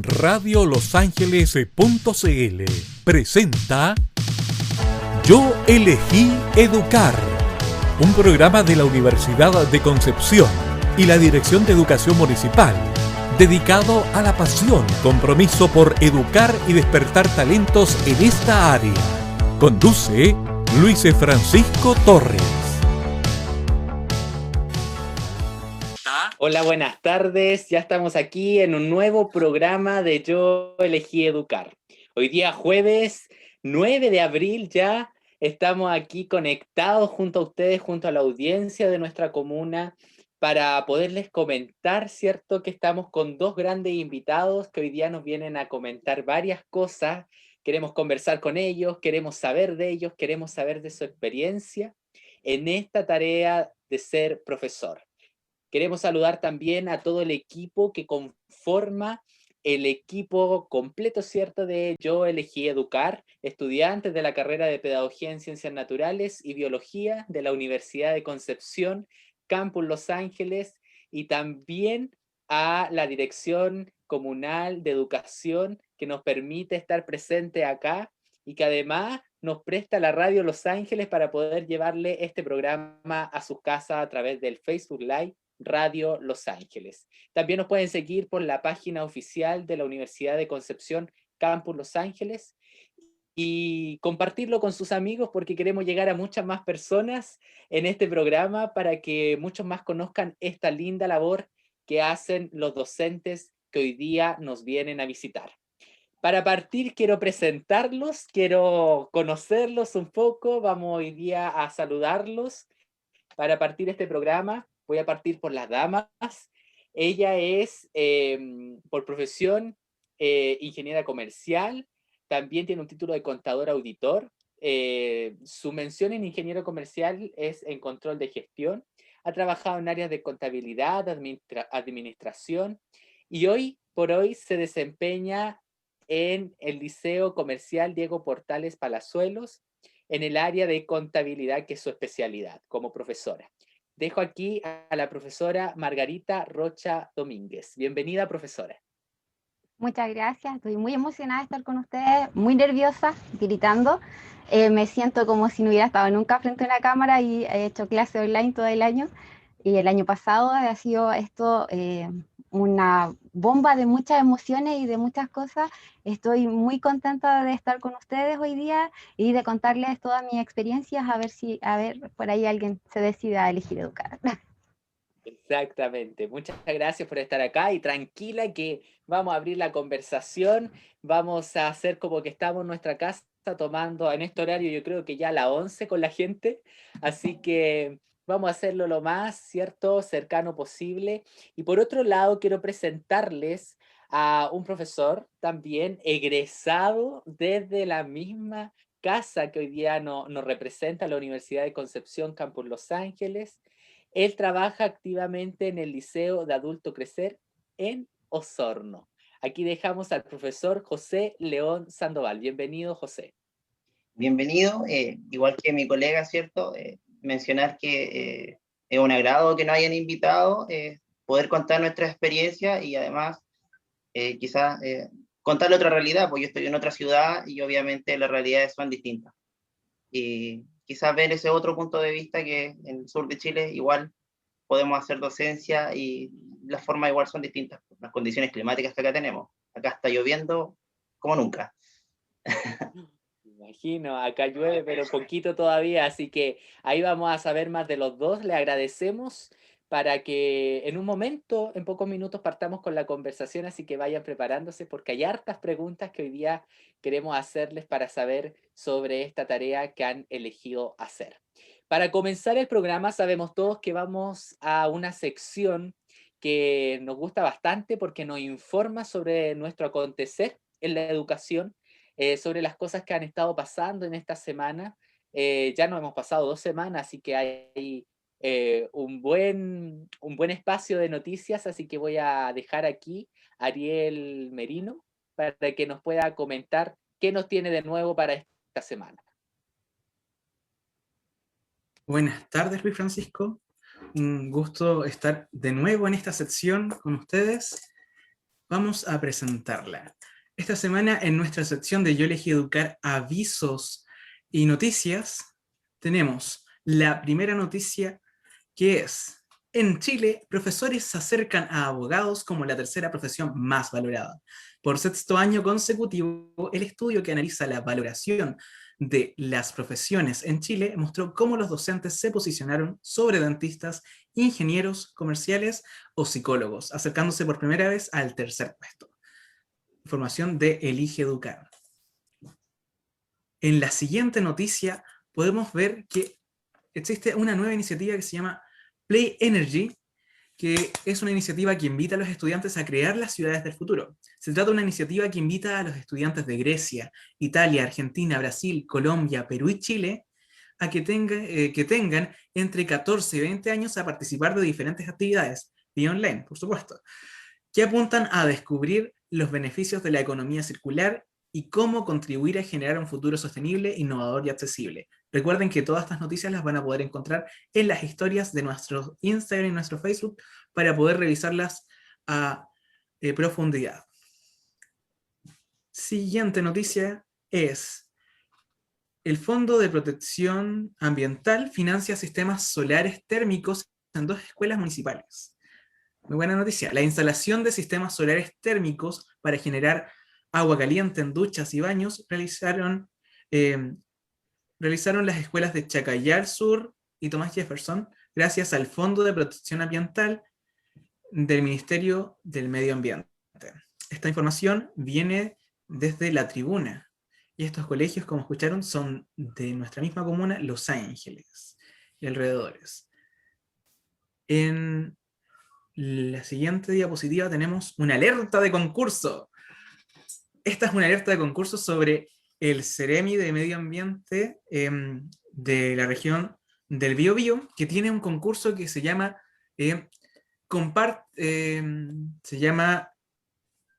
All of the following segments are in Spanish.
radiolosangeles.cl presenta Yo elegí educar, un programa de la Universidad de Concepción y la Dirección de Educación Municipal, dedicado a la pasión, compromiso por educar y despertar talentos en esta área. Conduce Luis Francisco Torres. Hola, buenas tardes. Ya estamos aquí en un nuevo programa de Yo elegí educar. Hoy día jueves 9 de abril ya estamos aquí conectados junto a ustedes, junto a la audiencia de nuestra comuna, para poderles comentar, ¿cierto? Que estamos con dos grandes invitados que hoy día nos vienen a comentar varias cosas. Queremos conversar con ellos, queremos saber de ellos, queremos saber de su experiencia en esta tarea de ser profesor. Queremos saludar también a todo el equipo que conforma el equipo completo, ¿cierto?, de Yo elegí educar, estudiantes de la carrera de Pedagogía en Ciencias Naturales y Biología de la Universidad de Concepción, Campus Los Ángeles, y también a la Dirección Comunal de Educación que nos permite estar presente acá y que además nos presta la radio Los Ángeles para poder llevarle este programa a sus casas a través del Facebook Live Radio Los Ángeles. También nos pueden seguir por la página oficial de la Universidad de Concepción, Campus Los Ángeles, y compartirlo con sus amigos porque queremos llegar a muchas más personas en este programa para que muchos más conozcan esta linda labor que hacen los docentes que hoy día nos vienen a visitar. Para partir, quiero presentarlos, quiero conocerlos un poco, vamos hoy día a saludarlos. Para partir este programa, voy a partir por las damas. Ella es, por profesión, ingeniera comercial, también tiene un título de contador auditor. Su mención en ingeniero comercial es en control de gestión. Ha trabajado en áreas de contabilidad, administración, y hoy por hoy se desempeña en el Liceo Comercial Diego Portales Palazuelos, en el área de contabilidad, que es su especialidad como profesora. Dejo aquí a la profesora Margarita Rocha Domínguez. Bienvenida, profesora. Muchas gracias, estoy muy emocionada de estar con ustedes, muy nerviosa, gritando. Me siento como si no hubiera estado nunca frente a una cámara y he hecho clase online todo el año. Y el año pasado ha sido esto una bomba de muchas emociones y de muchas cosas. Estoy muy contenta de estar con ustedes hoy día y de contarles todas mis experiencias, a ver, por ahí alguien se decida a elegir educar. Exactamente. Muchas gracias por estar acá y tranquila que vamos a abrir la conversación. Vamos a hacer como que estamos en nuestra casa tomando en este horario, yo creo que ya a las 11 con la gente. Así que vamos a hacerlo lo más, ¿cierto?, cercano posible. Y por otro lado, quiero presentarles a un profesor también egresado desde la misma casa que hoy día nos representa, la Universidad de Concepción, Campus Los Ángeles. Él trabaja activamente en el Liceo de Adulto Crecer en Osorno. Aquí dejamos al profesor José León Sandoval. Bienvenido, José. Bienvenido, igual que mi colega, ¿cierto? Mencionar que es un agrado que nos hayan invitado, poder contar nuestra experiencia y además quizás contarle otra realidad, porque yo estoy en otra ciudad y obviamente las realidades son distintas. Y quizás ver ese otro punto de vista que en el sur de Chile igual podemos hacer docencia y las formas igual son distintas, las condiciones climáticas que acá tenemos. Acá está lloviendo como nunca. Imagino, acá llueve, pero poquito todavía, así que ahí vamos a saber más de los dos. Le agradecemos para que en un momento, en pocos minutos, partamos con la conversación, así que vayan preparándose porque hay hartas preguntas que hoy día queremos hacerles para saber sobre esta tarea que han elegido hacer. Para comenzar el programa, sabemos todos que vamos a una sección que nos gusta bastante porque nos informa sobre nuestro acontecer en la educación, sobre las cosas que han estado pasando en esta semana. Ya nos hemos pasado 2 semanas, así que hay un buen espacio de noticias, así que voy a dejar aquí a Ariel Merino para que nos pueda comentar qué nos tiene de nuevo para esta semana. Buenas tardes, Luis Francisco. Un gusto estar de nuevo en esta sección con ustedes. vamos a presentarla. Esta semana en nuestra sección de Yo elegí educar, avisos y noticias, tenemos la primera noticia, que es: en Chile, profesores se acercan a abogados como la tercera profesión más valorada. Por sexto año consecutivo, el estudio que analiza la valoración de las profesiones en Chile mostró cómo los docentes se posicionaron sobre dentistas, ingenieros comerciales o psicólogos, acercándose por primera vez al tercer puesto. Información de Elige Educar. En la siguiente noticia podemos ver que existe una nueva iniciativa que se llama Play Energy, que es una iniciativa que invita a los estudiantes a crear las ciudades del futuro. Se trata de una iniciativa que invita a los estudiantes de Grecia, Italia, Argentina, Brasil, Colombia, Perú y Chile a que tengan entre 14 y 20 años a participar de diferentes actividades, vía online, por supuesto, que apuntan a descubrir los beneficios de la economía circular y cómo contribuir a generar un futuro sostenible, innovador y accesible. Recuerden que todas estas noticias las van a poder encontrar en las historias de nuestro Instagram y nuestro Facebook para poder revisarlas a profundidad. Siguiente noticia es: el Fondo de Protección Ambiental financia sistemas solares térmicos en 2 escuelas municipales. Muy buena noticia. La instalación de sistemas solares térmicos para generar agua caliente en duchas y baños realizaron las escuelas de Chacayar Sur y Tomás Jefferson gracias al Fondo de Protección Ambiental del Ministerio del Medio Ambiente. Esta información viene desde La Tribuna y estos colegios, como escucharon, son de nuestra misma comuna, Los Ángeles y alrededores. En la siguiente diapositiva tenemos una alerta de concurso. Esta es una alerta de concurso sobre el Ceremi de Medio Ambiente de la región del Biobío, que tiene un concurso que se llama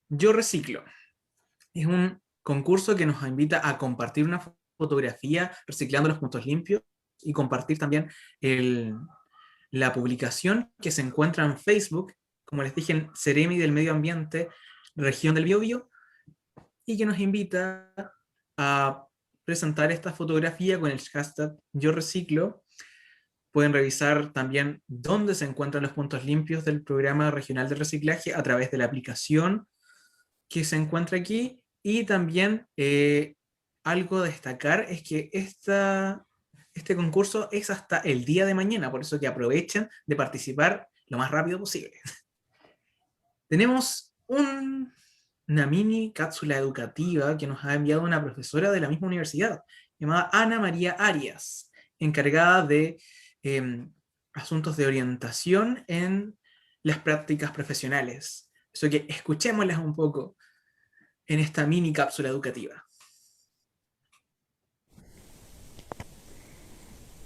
Yo Reciclo. Es un concurso que nos invita a compartir una fotografía reciclando los puntos limpios y compartir también la publicación que se encuentra en Facebook, como les dije, en Ceremi del Medio Ambiente, región del Biobío, y que nos invita a presentar esta fotografía con el hashtag Yo Reciclo. Pueden revisar también dónde se encuentran los puntos limpios del Programa Regional de Reciclaje a través de la aplicación que se encuentra aquí, y también algo a destacar es que este concurso es hasta el día de mañana, por eso que aprovechen de participar lo más rápido posible. Tenemos una mini cápsula educativa que nos ha enviado una profesora de la misma universidad, llamada Ana María Arias, encargada de asuntos de orientación en las prácticas profesionales. Eso que escuchémoslas un poco en esta mini cápsula educativa.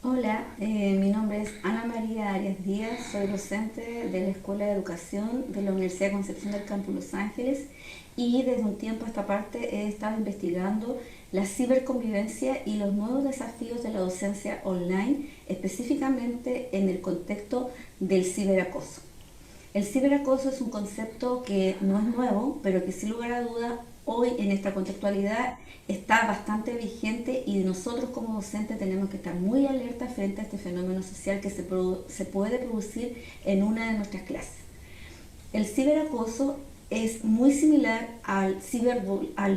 Hola, mi nombre es Ana María Arias Díaz, soy docente de la Escuela de Educación de la Universidad de Concepción del Campus Los Ángeles, y desde un tiempo a esta parte he estado investigando la ciberconvivencia y los nuevos desafíos de la docencia online, específicamente en el contexto del ciberacoso. El ciberacoso es un concepto que no es nuevo, pero que sin lugar a duda hoy en esta contextualidad está bastante vigente, y nosotros como docentes tenemos que estar muy alerta frente a este fenómeno social que se puede producir en una de nuestras clases. El ciberacoso es muy similar al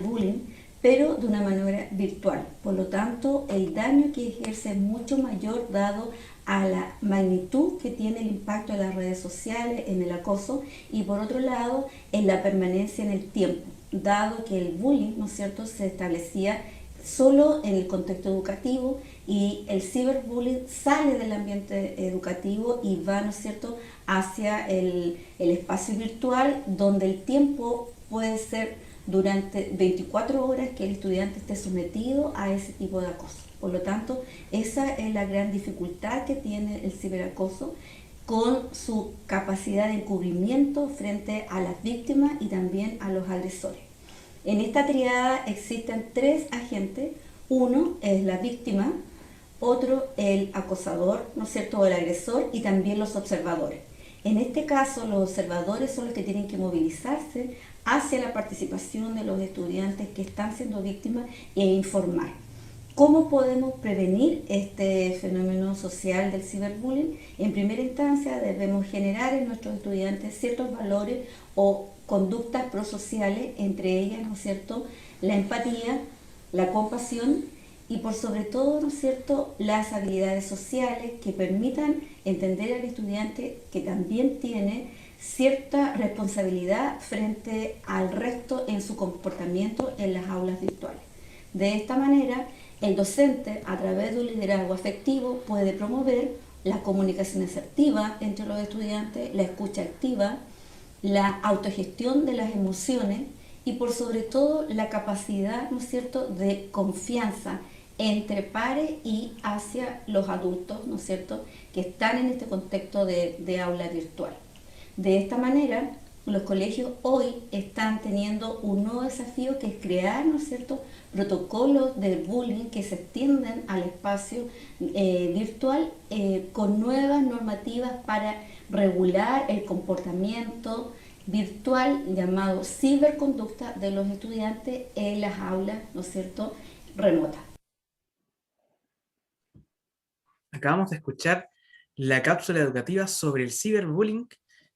bullying, pero de una manera virtual. Por lo tanto, el daño que ejerce es mucho mayor dado a la magnitud que tiene el impacto de las redes sociales en el acoso, y por otro lado, en la permanencia en el tiempo, dado que el bullying, ¿no es cierto?, se establecía solo en el contexto educativo, y el ciberbullying sale del ambiente educativo y va, ¿no es cierto?, hacia el espacio virtual, donde el tiempo puede ser durante 24 horas que el estudiante esté sometido a ese tipo de acoso. Por lo tanto, esa es la gran dificultad que tiene el ciberacoso, con su capacidad de encubrimiento frente a las víctimas y también a los agresores. En esta triada existen 3 agentes. Uno es la víctima, otro el acosador, ¿no es cierto?, o el agresor, y también los observadores. En este caso, los observadores son los que tienen que movilizarse hacia la participación de los estudiantes que están siendo víctimas e informar. ¿Cómo podemos prevenir este fenómeno social del ciberbullying? En primera instancia, debemos generar en nuestros estudiantes ciertos valores o conductas prosociales, entre ellas, ¿no es cierto?, la empatía, la compasión y por sobre todo, ¿no es cierto?, las habilidades sociales que permitan entender al estudiante que también tiene cierta responsabilidad frente al resto en su comportamiento en las aulas virtuales. De esta manera, el docente, a través de un liderazgo afectivo, puede promover la comunicación asertiva entre los estudiantes, la escucha activa, la autogestión de las emociones y por sobre todo la capacidad, ¿no es cierto?, de confianza entre pares y hacia los adultos, ¿no es cierto?, que están en este contexto de aula virtual. De esta manera, los colegios hoy están teniendo un nuevo desafío que es crear, ¿no es cierto?, protocolos de bullying que se extienden al espacio virtual con nuevas normativas para regular el comportamiento virtual llamado ciberconducta de los estudiantes en las aulas, ¿no es cierto?, remotas. Acabamos de escuchar la cápsula educativa sobre el ciberbullying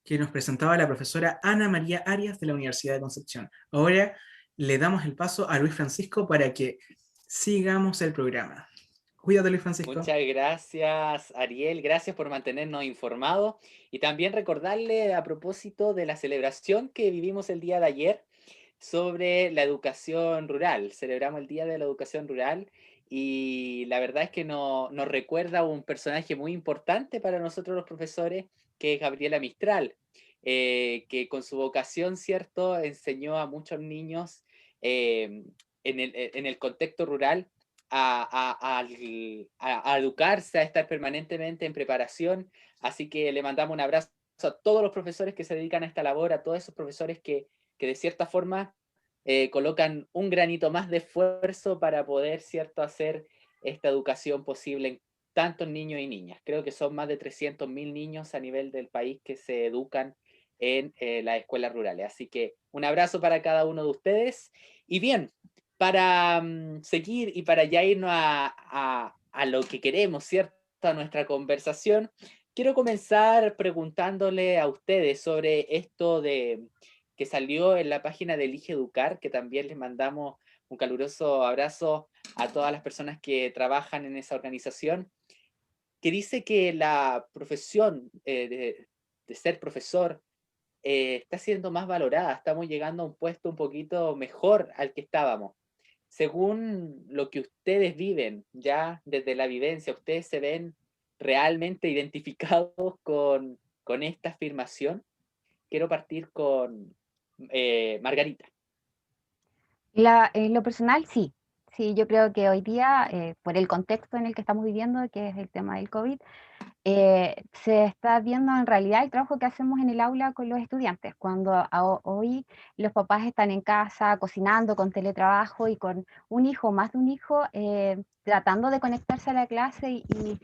que nos presentaba la profesora Ana María Arias de la Universidad de Concepción. Ahora le damos el paso a Luis Francisco para que sigamos el programa. Cuídate, Luis Francisco. Muchas gracias, Ariel. Gracias por mantenernos informados. Y también recordarle a propósito de la celebración que vivimos el día de ayer sobre la educación rural. Celebramos el Día de la Educación Rural y la verdad es que nos recuerda un personaje muy importante para nosotros los profesores, que es Gabriela Mistral, que con su vocación, ¿cierto?, enseñó a muchos niños en el contexto rural a educarse, a estar permanentemente en preparación. Así que le mandamos un abrazo a todos los profesores que se dedican a esta labor, a todos esos profesores que de cierta forma colocan un granito más de esfuerzo para poder, ¿cierto?, hacer esta educación posible en tantos niños y niñas. Creo que son más de 300.000 niños a nivel del país que se educan en las escuelas rurales. Así que un abrazo para cada uno de ustedes. Y bien, para seguir y para ya irnos a lo que queremos, ¿cierto?, a nuestra conversación, quiero comenzar preguntándole a ustedes sobre esto que salió en la página de Elige Educar, que también les mandamos un caluroso abrazo a todas las personas que trabajan en esa organización, que dice que la profesión de ser profesor está siendo más valorada, estamos llegando a un puesto un poquito mejor al que estábamos. Según lo que ustedes viven, ya desde la vivencia, ¿ustedes se ven realmente identificados con esta afirmación? Quiero partir con Margarita. En lo personal, sí. Sí, yo creo que hoy día, por el contexto en el que estamos viviendo, que es el tema del COVID, se está viendo en realidad el trabajo que hacemos en el aula con los estudiantes, cuando hoy los papás están en casa cocinando con teletrabajo y con un hijo, más de un hijo, tratando de conectarse a la clase y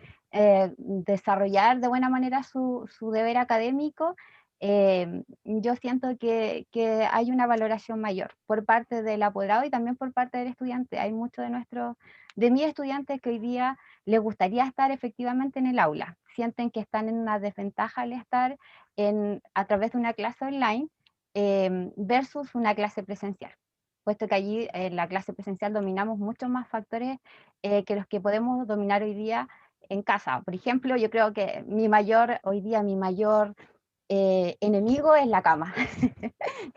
desarrollar de buena manera su deber académico. Yo siento que hay una valoración mayor por parte del apoderado y también por parte del estudiante. Hay muchos de mis estudiantes que hoy día les gustaría estar efectivamente en el aula, sienten que están en una desventaja al estar a través de una clase online versus una clase presencial, puesto que allí en la clase presencial dominamos muchos más factores que los que podemos dominar hoy día en casa. Por ejemplo, yo creo que mi mayor enemigo es la cama.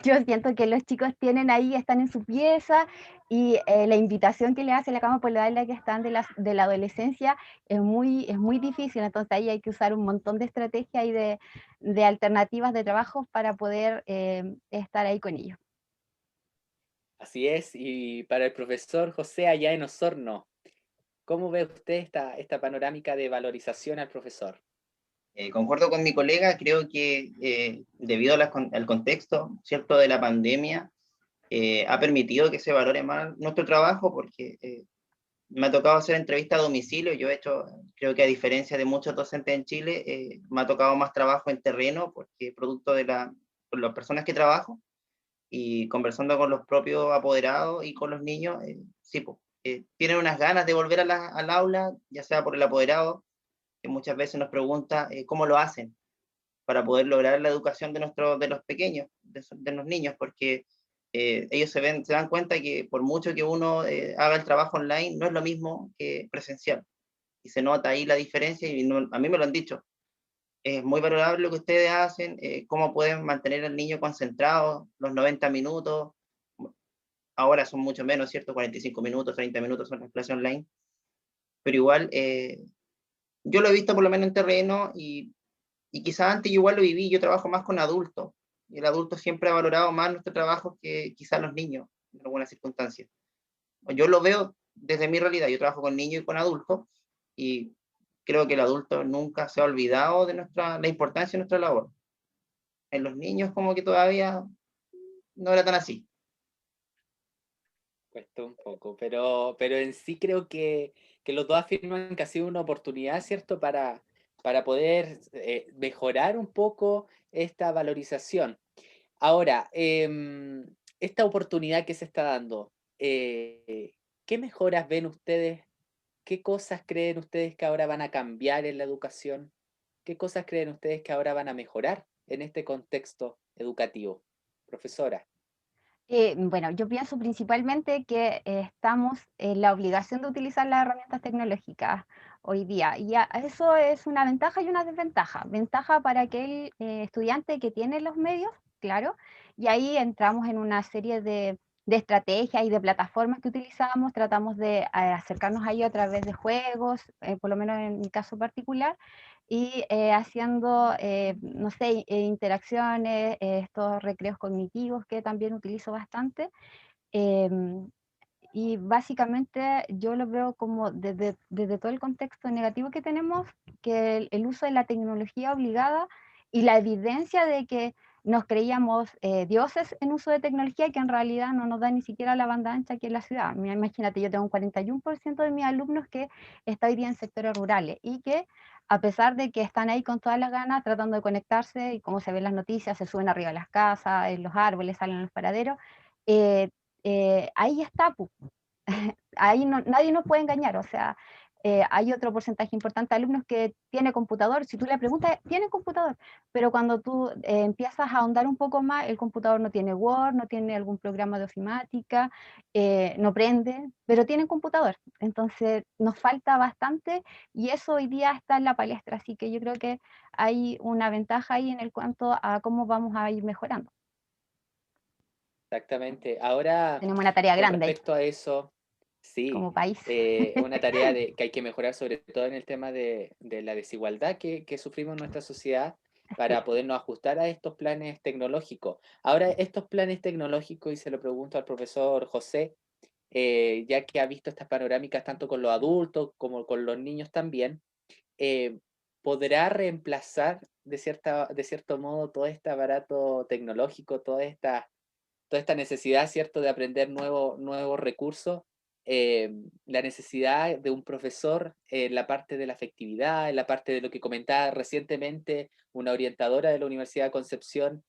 Yo siento que los chicos están en su pieza y la invitación que le hace la cama por la edad en la que están de la adolescencia es muy difícil, entonces ahí hay que usar un montón de estrategias y de alternativas de trabajo para poder estar ahí con ellos. Así es, y para el profesor José allá en Osorno, ¿cómo ve usted esta panorámica de valorización al profesor? Concuerdo con mi colega, creo que debido al contexto, ¿cierto?, de la pandemia, ha permitido que se valore más nuestro trabajo porque me ha tocado hacer entrevistas a domicilio. Yo he hecho, creo que a diferencia de muchos docentes en Chile, me ha tocado más trabajo en terreno, porque producto de con las personas que trabajo y conversando con los propios apoderados y con los niños, sí, pues, tienen unas ganas de volver al aula, ya sea por el apoderado, que muchas veces nos pregunta cómo lo hacen para poder lograr la educación de los pequeños, de los niños, porque ellos se dan cuenta que por mucho que uno haga el trabajo online, no es lo mismo que presencial. Y se nota ahí la diferencia, y a mí me lo han dicho. Es muy valorable lo que ustedes hacen, cómo pueden mantener al niño concentrado los 90 minutos. Ahora son mucho menos, ¿cierto? 45 minutos, 30 minutos son las clases online. Pero igual, yo lo he visto por lo menos en terreno, y quizás antes yo igual lo viví. Yo trabajo más con adultos, y el adulto siempre ha valorado más nuestro trabajo que quizás los niños, en algunas circunstancias. Yo lo veo desde mi realidad. Yo trabajo con niños y con adultos, y creo que el adulto nunca se ha olvidado de la importancia de nuestra labor. En los niños como que todavía no era tan así. Cuesta un poco, pero en sí creo que los dos afirman que ha sido una oportunidad, ¿cierto? Para poder mejorar un poco esta valorización. Ahora, esta oportunidad que se está dando, ¿qué mejoras ven ustedes? ¿Qué cosas creen ustedes que ahora van a cambiar en la educación? ¿Qué cosas creen ustedes que ahora van a mejorar en este contexto educativo? Profesora. Bueno, yo pienso principalmente que estamos en la obligación de utilizar las herramientas tecnológicas hoy día. Y eso es una ventaja y una desventaja. Ventaja para aquel estudiante que tiene los medios, claro, y ahí entramos en una serie de estrategias y de plataformas que utilizamos. Tratamos de acercarnos a ello a través de juegos, por lo menos en mi caso particular, y haciendo, no sé, interacciones, estos recreos cognitivos que también utilizo bastante. em, y básicamente yo lo veo como desde todo el contexto negativo que tenemos, que el uso de la tecnología obligada y la evidencia de que nos creíamos dioses en uso de tecnología, que en realidad no nos da ni siquiera la banda ancha aquí en la ciudad. Imagínate, yo tengo un 41% de mis alumnos que está hoy día en sectores rurales y que a pesar de que están ahí con todas las ganas tratando de conectarse, y como se ven en las noticias, se suben arriba de las casas, en los árboles, salen en los paraderos, eh, ahí está, ahí nadie nos puede engañar. O sea, hay otro porcentaje importante de alumnos que tiene computador. Si tú le preguntas, tienen computador, pero cuando tú empiezas a ahondar un poco más, el computador no tiene Word, no tiene algún programa de ofimática, no prende, pero tienen computador. Entonces nos falta bastante, y eso hoy día está en la palestra, así que yo creo que hay una ventaja ahí en el cuanto a cómo vamos a ir mejorando. Exactamente. Ahora, Tenemos una tarea con grande ahí, respecto a eso, sí, como país. es una tarea que hay que mejorar, sobre todo en el tema de la desigualdad que sufrimos en nuestra sociedad, Sí. para podernos ajustar a estos planes tecnológicos. Ahora, estos planes tecnológicos, y se lo pregunto al profesor José, ya que ha visto estas panorámicas tanto con los adultos como con los niños también, eh, ¿podrá reemplazar de cierto modo todo este aparato tecnológico, toda esta necesidad, ¿cierto?, de aprender nuevos recursos, la necesidad de un profesor en la parte de la afectividad, en la parte de lo que comentaba recientemente una orientadora de la Universidad de Concepción,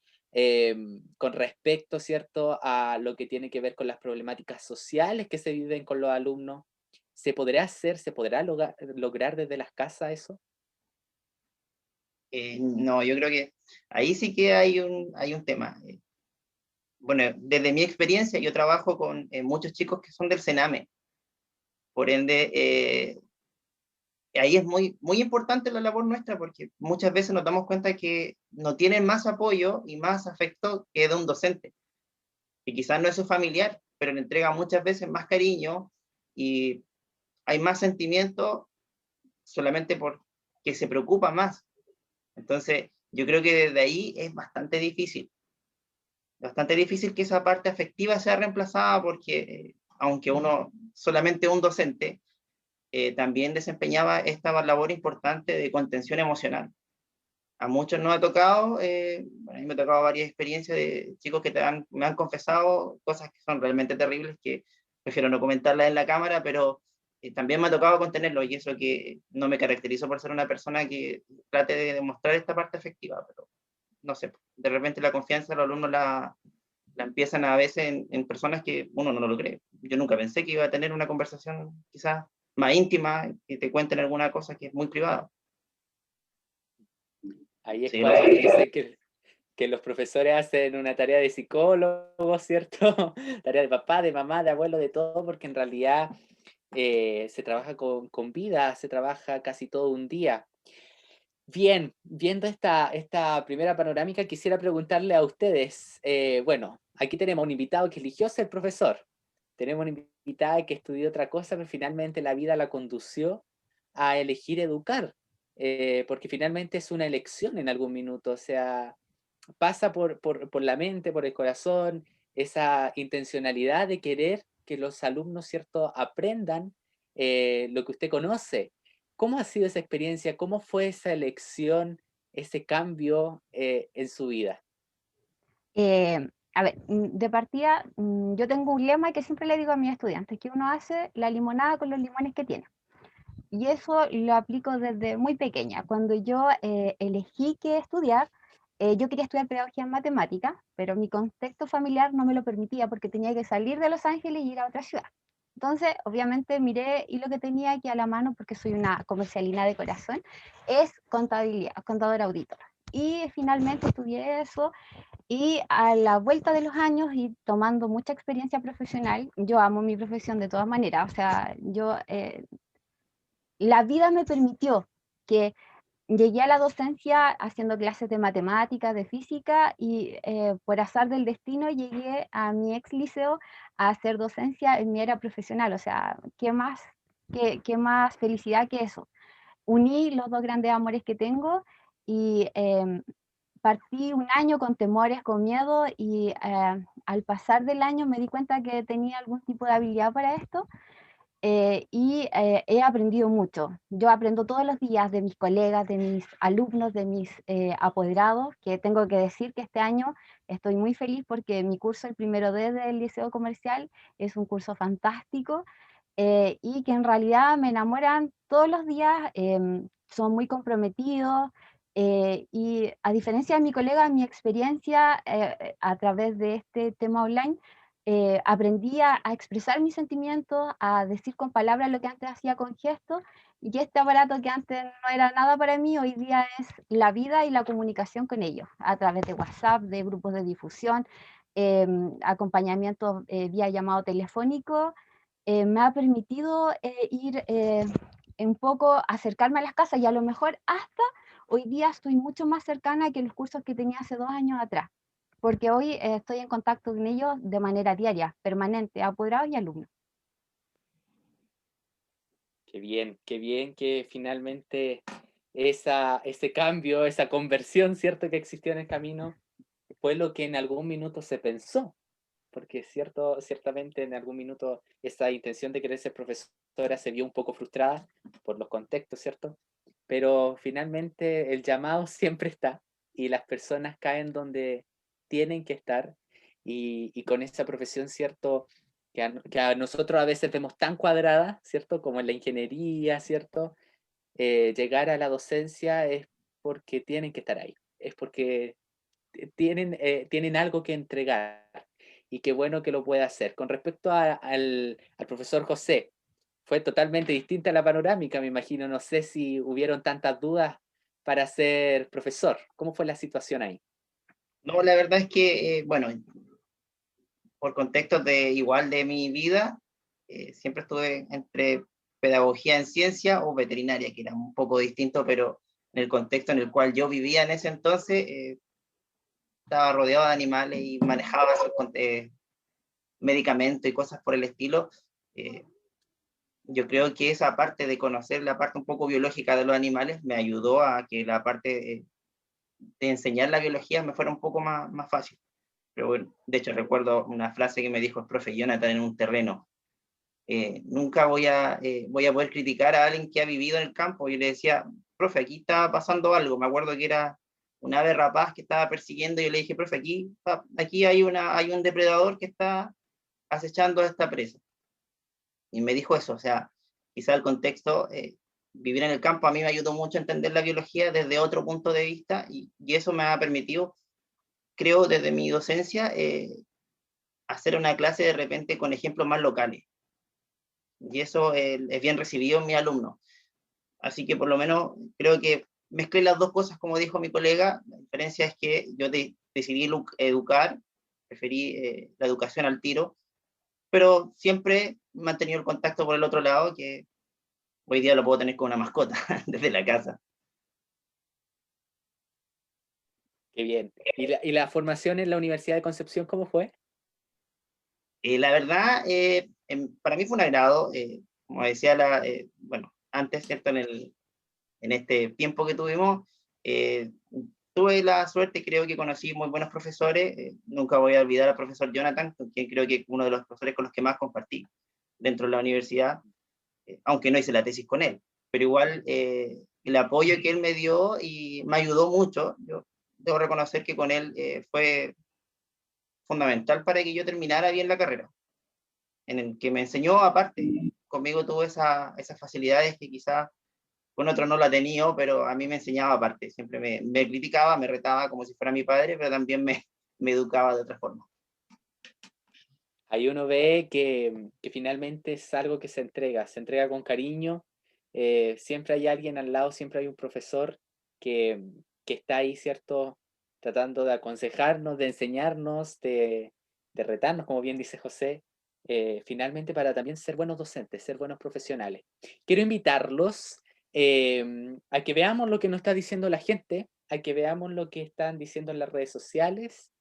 con respecto, ¿cierto?, a lo que tiene que ver con las problemáticas sociales que se viven con los alumnos? ¿Se podrá hacer, se podrá lograr desde las casas eso? No, yo creo que ahí sí que hay un tema. Bueno, desde mi experiencia, yo trabajo con muchos chicos que son del Sename. Por ende, ahí es muy importante la labor nuestra, porque muchas veces nos damos cuenta que no tienen más apoyo y más afecto que de un docente, que quizás no es su familiar, pero le entrega muchas veces más cariño, y hay más sentimiento solamente porque se preocupa más. Entonces, yo creo que desde ahí es bastante difícil que esa parte afectiva sea reemplazada, porque aunque uno solamente un docente, también desempeñaba esta labor importante de contención emocional. A muchos nos ha tocado, a mí me ha tocado varias experiencias de chicos que me han confesado cosas que son realmente terribles, que prefiero no comentarlas en la cámara, pero también me ha tocado contenerlo, y eso que no me caracterizo por ser una persona que trate de demostrar esta parte afectiva, pero no sé, de repente la confianza los alumnos la empiezan a veces en personas que uno no lo cree. Yo nunca pensé que iba a tener una conversación quizás más íntima, que te cuenten alguna cosa que es muy privada. Ahí es Sí, cuando dice que los profesores hacen una tarea de psicólogo, ¿cierto? Tarea de papá, de mamá, de abuelo, de todo, porque en realidad se trabaja con vida, se trabaja casi todo un día. Bien, viendo esta primera panorámica, quisiera preguntarle a ustedes, bueno, aquí tenemos un invitado que eligió ser profesor, tenemos una invitada que estudió otra cosa, pero finalmente la vida la condució a elegir educar, porque finalmente es una elección en algún minuto, o sea, pasa por la mente, por el corazón, esa intencionalidad de querer que los alumnos, ¿cierto?, aprendan lo que usted conoce. ¿Cómo ha sido esa experiencia? ¿Cómo fue esa elección, ese cambio en su vida? A ver, de partida, yo tengo un lema que siempre le digo a mis estudiantes, que uno hace la limonada con los limones que tiene. Y eso lo aplico desde muy pequeña. Cuando yo elegí qué estudiar, yo quería estudiar pedagogía en matemáticas, pero mi contexto familiar no me lo permitía porque tenía que salir de Los Ángeles y ir a otra ciudad. Entonces, obviamente, miré y lo que tenía aquí a la mano, porque soy una comercialina de corazón, es contabilidad, contadora auditora. Y finalmente estudié eso y a la vuelta de los años y tomando mucha experiencia profesional, yo amo mi profesión de todas maneras, o sea, la vida me permitió que llegué a la docencia haciendo clases de matemáticas, de física, y por azar del destino llegué a mi ex liceo a hacer docencia en mi era profesional. O sea, qué más felicidad que eso? Uní los dos grandes amores que tengo y partí un año con temores, con miedo, y al pasar del año me di cuenta que tenía algún tipo de habilidad para esto. He aprendido mucho. Yo aprendo todos los días de mis colegas, de mis alumnos, de mis apoderados, que tengo que decir que este año estoy muy feliz porque mi curso, el primero D del Liceo Comercial, es un curso fantástico y que en realidad me enamoran todos los días, son muy comprometidos. Y a diferencia de mi colega, mi experiencia a través de este tema online, aprendí a expresar mis sentimientos, a decir con palabras lo que antes hacía con gestos, y este aparato que antes no era nada para mí, hoy día es la vida y la comunicación con ellos, a través de WhatsApp, de grupos de difusión, acompañamiento vía llamado telefónico. Me ha permitido ir un poco, acercarme a las casas, y a lo mejor hasta hoy día estoy mucho más cercana que los cursos que tenía hace 2 años atrás, porque hoy estoy en contacto con ellos de manera diaria, permanente, apoderados y alumnos. Qué bien que finalmente ese cambio, esa conversión, ¿cierto?, que existió en el camino, fue lo que en algún minuto se pensó, porque ciertamente en algún minuto esa intención de querer ser profesora se vio un poco frustrada por los contextos, ¿cierto? Pero finalmente el llamado siempre está y las personas caen donde tienen que estar y con esa profesión, ¿cierto? Que a nosotros a veces vemos tan cuadrada, ¿cierto? Como en la ingeniería, ¿cierto? Llegar a la docencia es porque tienen que estar ahí, es porque tienen algo que entregar y qué bueno que lo pueda hacer. Con respecto al profesor José, fue totalmente distinta la panorámica, me imagino. No sé si hubieron tantas dudas para ser profesor. ¿Cómo fue la situación ahí? No, la verdad es que, bueno, por contextos de igual de mi vida, siempre estuve entre pedagogía en ciencia o veterinaria, que era un poco distinto, pero en el contexto en el cual yo vivía en ese entonces, estaba rodeado de animales y manejaba esos medicamentos y cosas por el estilo. eh, yo creo que esa parte de conocer la parte un poco biológica de los animales me ayudó a que la parte de enseñar la biología me fuera un poco más fácil. Pero bueno, de hecho recuerdo una frase que me dijo el profe Jonathan en un terreno: nunca voy a poder criticar a alguien que ha vivido en el campo. Y le decía, profe, aquí está pasando algo. Me acuerdo que era un ave rapaz que estaba persiguiendo, y yo le dije, profe, aquí hay un depredador que está acechando a esta presa. Y me dijo eso, o sea, quizá el contexto, vivir en el campo a mí me ayudó mucho a entender la biología desde otro punto de vista y eso me ha permitido, creo, desde mi docencia, hacer una clase de repente con ejemplos más locales. Y eso es bien recibido en mis alumnos. Así que por lo menos creo que mezclé las dos cosas, como dijo mi colega. La diferencia es que yo decidí educar, preferí la educación al tiro, pero siempre he mantenido el contacto por el otro lado, que hoy día lo puedo tener con una mascota desde la casa. Qué bien. ¿Y la formación en la Universidad de Concepción cómo fue? La verdad, para mí fue un agrado, como decía bueno, antes, ¿cierto? En este tiempo que tuvimos, tuve la suerte, creo que conocí muy buenos profesores, nunca voy a olvidar al profesor Jonathan, con quien creo que es uno de los profesores con los que más compartí dentro de la universidad, aunque no hice la tesis con él, pero igual el apoyo que él me dio y me ayudó mucho, yo debo reconocer que con él fue fundamental para que yo terminara bien la carrera, en el que me enseñó aparte, conmigo tuvo esas facilidades que quizás con otros no la he tenido, pero a mí me enseñaba aparte, siempre me criticaba, me retaba como si fuera mi padre, pero también me educaba de otra forma. Ahí uno ve que finalmente es algo que se entrega con cariño, siempre hay alguien al lado, siempre hay un profesor que está ahí, ¿cierto? Tratando de aconsejarnos, de enseñarnos, de retarnos, como bien dice José, finalmente para también ser buenos docentes, ser buenos profesionales. Quiero invitarlos a que veamos lo que nos está diciendo la gente, a que veamos lo que están diciendo en las redes sociales,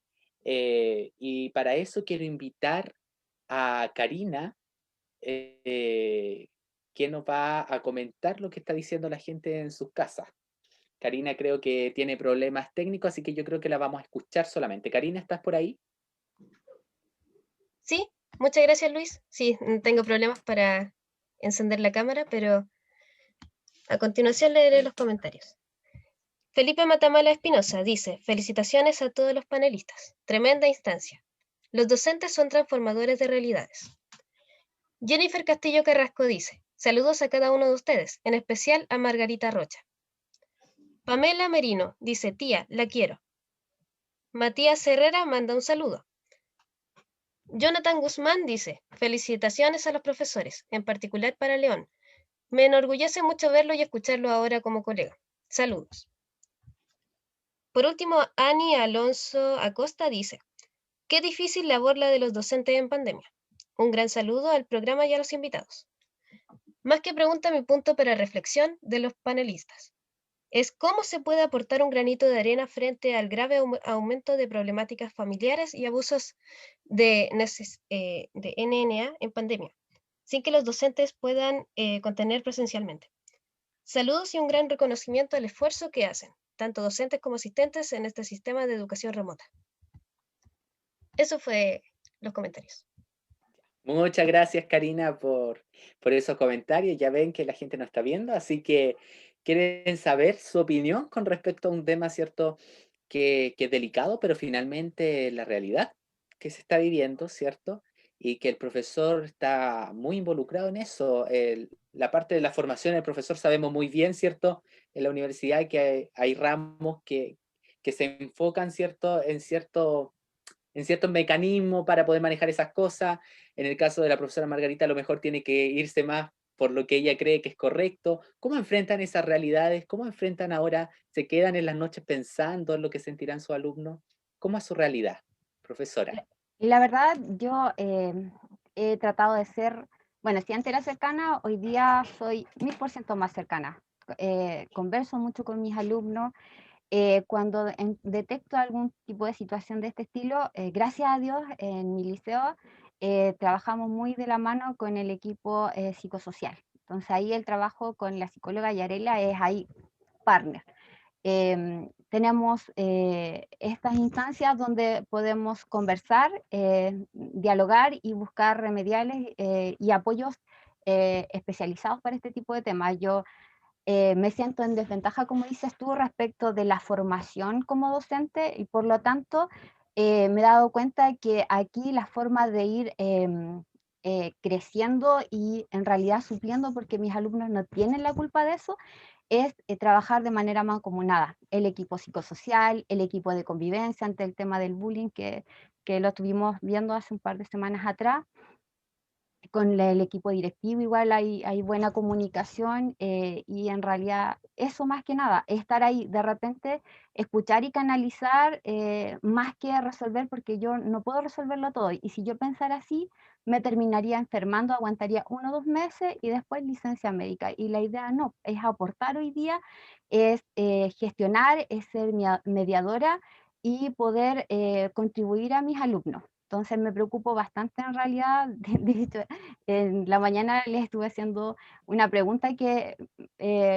y para eso quiero invitar a Karina, que nos va a comentar lo que está diciendo la gente en sus casas. Karina creo que tiene problemas técnicos, así que yo creo que la vamos a escuchar solamente. Karina, ¿estás por ahí? Sí, muchas gracias, Luis. Sí, tengo problemas para encender la cámara, pero a continuación leeré los comentarios. Felipe Matamala Espinosa dice: felicitaciones a todos los panelistas. Tremenda instancia. Los docentes son transformadores de realidades. Jennifer Castillo Carrasco dice: saludos a cada uno de ustedes, en especial a Margarita Rocha. Pamela Merino dice: tía, la quiero. Matías Herrera manda un saludo. Jonathan Guzmán dice: felicitaciones a los profesores, en particular para León. Me enorgullece mucho verlo y escucharlo ahora como colega. Saludos. Por último, Ani Alonso Acosta dice: qué difícil labor la de los docentes en pandemia. Un gran saludo al programa y a los invitados. Más que pregunta, mi punto para reflexión de los panelistas es cómo se puede aportar un granito de arena frente al grave aumento de problemáticas familiares y abusos de NNA en pandemia, sin que los docentes puedan contener presencialmente. Saludos y un gran reconocimiento al esfuerzo que hacen, tanto docentes como asistentes, en este sistema de educación remota. Eso fue los comentarios. Muchas gracias, Karina, por esos comentarios. Ya ven que la gente nos está viendo, así que quieren saber su opinión con respecto a un tema, ¿cierto?, que es delicado, pero finalmente la realidad que se está viviendo, ¿cierto? Y que el profesor está muy involucrado en eso. La parte de la formación del profesor sabemos muy bien, ¿cierto? En la universidad que hay ramos que se enfocan, ¿cierto?, en ciertos mecanismos para poder manejar esas cosas. En el caso de la profesora Margarita, a lo mejor tiene que irse más por lo que ella cree que es correcto. ¿Cómo enfrentan esas realidades? ¿Cómo enfrentan ahora? ¿Se quedan en las noches pensando en lo que sentirán sus alumnos? ¿Cómo es su realidad, profesora? La verdad, yo he tratado de ser, bueno, si antes era cercana, hoy día soy 1000% más cercana. Converso mucho con mis alumnos. Cuando detecto algún tipo de situación de este estilo, gracias a Dios, en mi liceo trabajamos muy de la mano con el equipo psicosocial. Entonces ahí el trabajo con la psicóloga Yarela es ahí partner. Tenemos estas instancias donde podemos conversar, dialogar y buscar remediales y apoyos especializados para este tipo de temas. Yo me siento en desventaja, como dices tú, respecto de la formación como docente y por lo tanto me he dado cuenta que aquí la forma de ir creciendo y en realidad supliendo, porque mis alumnos no tienen la culpa de eso, es trabajar de manera mancomunada. El equipo psicosocial, el equipo de convivencia ante el tema del bullying, que lo estuvimos viendo hace un par de semanas atrás. Con el equipo directivo igual hay buena comunicación, y en realidad eso más que nada, estar ahí, de repente escuchar y canalizar, más que resolver, porque yo no puedo resolverlo todo, y si yo pensara así, me terminaría enfermando, aguantaría 1 o 2 meses y después licencia médica, y la idea no, es aportar hoy día, es gestionar, es ser mediadora y poder contribuir a mis alumnos. Entonces me preocupo bastante en realidad. De hecho, en la mañana les estuve haciendo una pregunta que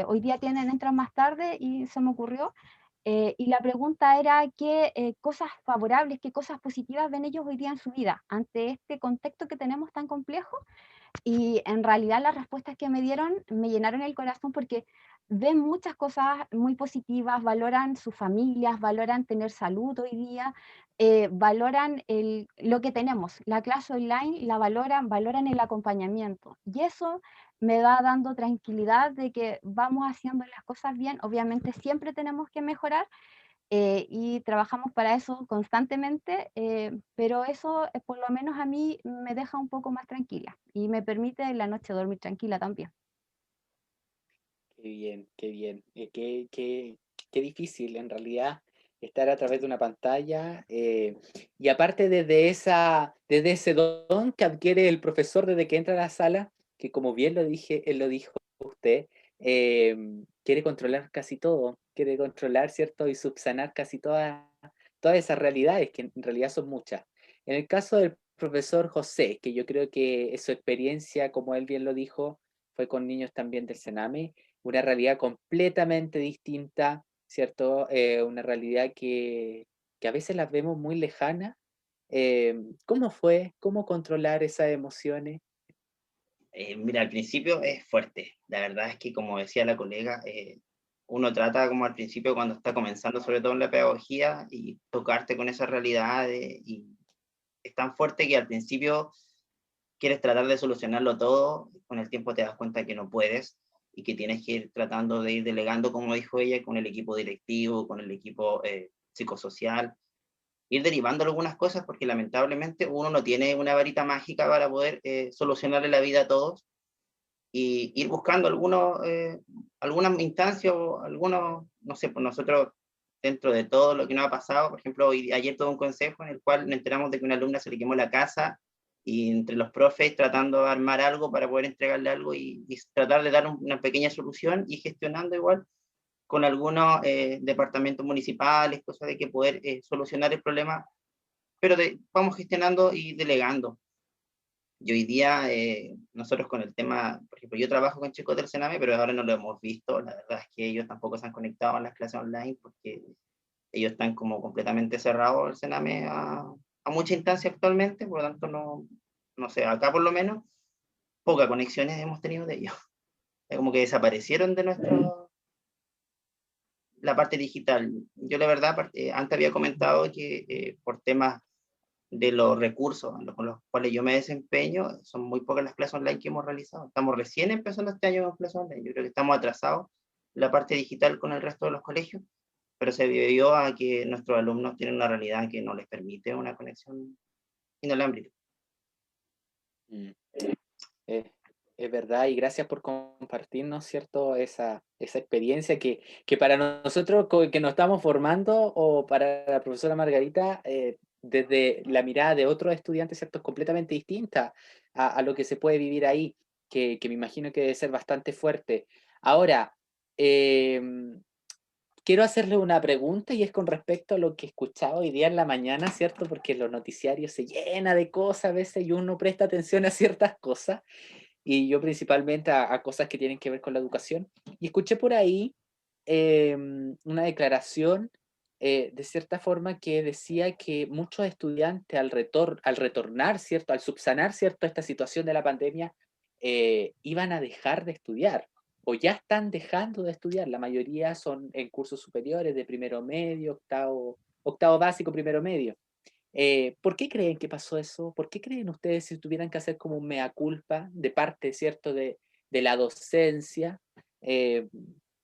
hoy día entran más tarde y se me ocurrió. Y la pregunta era qué cosas favorables, qué cosas positivas ven ellos hoy día en su vida ante este contexto que tenemos tan complejo. Y en realidad las respuestas que me dieron me llenaron el corazón, porque ven muchas cosas muy positivas, valoran sus familias, valoran tener salud hoy día, valoran lo que tenemos, la clase online la valoran, valoran el acompañamiento. Y eso me va dando tranquilidad de que vamos haciendo las cosas bien. Obviamente siempre tenemos que mejorar, y trabajamos para eso constantemente, pero eso por lo menos a mí me deja un poco más tranquila y me permite en la noche dormir tranquila también. Qué bien, qué bien. Qué difícil en realidad estar a través de una pantalla, y aparte desde ese don que adquiere el profesor desde que entra a la sala, que como bien él lo dijo usted, quiere controlar casi todo, quiere controlar, ¿cierto? Y subsanar casi todas esas realidades, que en realidad son muchas. En el caso del profesor José, que yo creo que su experiencia, como él bien lo dijo, fue con niños también del Sename, una realidad completamente distinta, ¿cierto? Una realidad que a veces las vemos muy lejanas. ¿Cómo fue? ¿Cómo controlar esas emociones? Mira, al principio es fuerte. La verdad es que, como decía la colega, uno trata como al principio cuando está comenzando, sobre todo en la pedagogía, y tocarte con esas realidades, y es tan fuerte que al principio quieres tratar de solucionarlo todo, con el tiempo te das cuenta que no puedes y que tienes que ir tratando de ir delegando, como dijo ella, con el equipo directivo, con el equipo psicosocial, ir derivando algunas cosas, porque lamentablemente uno no tiene una varita mágica para poder solucionarle la vida a todos, y ir buscando algunas instancias o algunos, no sé, pues nosotros, dentro de todo lo que nos ha pasado, por ejemplo, ayer tuve un consejo en el cual nos enteramos de que una alumna se le quemó la casa, y entre los profes tratando de armar algo para poder entregarle algo, y tratar de dar una pequeña solución, y gestionando igual con algunos departamentos municipales, cosas de que poder solucionar el problema, pero vamos gestionando y delegando. Y hoy día, nosotros con el tema, por ejemplo, yo trabajo con chicos del Sename, pero ahora no lo hemos visto. La verdad es que ellos tampoco se han conectado a las clases online, porque ellos están como completamente cerrados el Sename a mucha instancia actualmente, por lo tanto no sé, acá por lo menos, pocas conexiones hemos tenido de ellos. Es como que desaparecieron de la parte digital. Yo la verdad, antes había comentado que por temas de los recursos con los cuales yo me desempeño, son muy pocas las clases online que hemos realizado. Estamos recién empezando este año con clases online. Yo creo que estamos atrasados en la parte digital con el resto de los colegios, pero se debió a que nuestros alumnos tienen una realidad que no les permite una conexión inalámbrica. Mm. Eh, es verdad, y gracias por compartirnos, ¿cierto? Esa experiencia que para nosotros que nos estamos formando, o para la profesora Margarita, desde la mirada de otros estudiantes, ¿cierto? Es completamente distinta a lo que se puede vivir ahí, que me imagino que debe ser bastante fuerte. Ahora, quiero hacerle una pregunta, y es con respecto a lo que he escuchado hoy día en la mañana, ¿cierto? Porque los noticiarios se llena de cosas a veces y uno presta atención a ciertas cosas, y yo principalmente a cosas que tienen que ver con la educación. Y escuché por ahí una declaración, de cierta forma, que decía que muchos estudiantes al retornar, ¿cierto? Al subsanar, ¿cierto? Esta situación de la pandemia, iban a dejar de estudiar o ya están dejando de estudiar. La mayoría son en cursos superiores de primero medio, octavo básico, primero medio. ¿Por qué creen que pasó eso? ¿Por qué creen ustedes si tuvieran que hacer como un mea culpa de parte, ¿cierto?, de la docencia? Eh,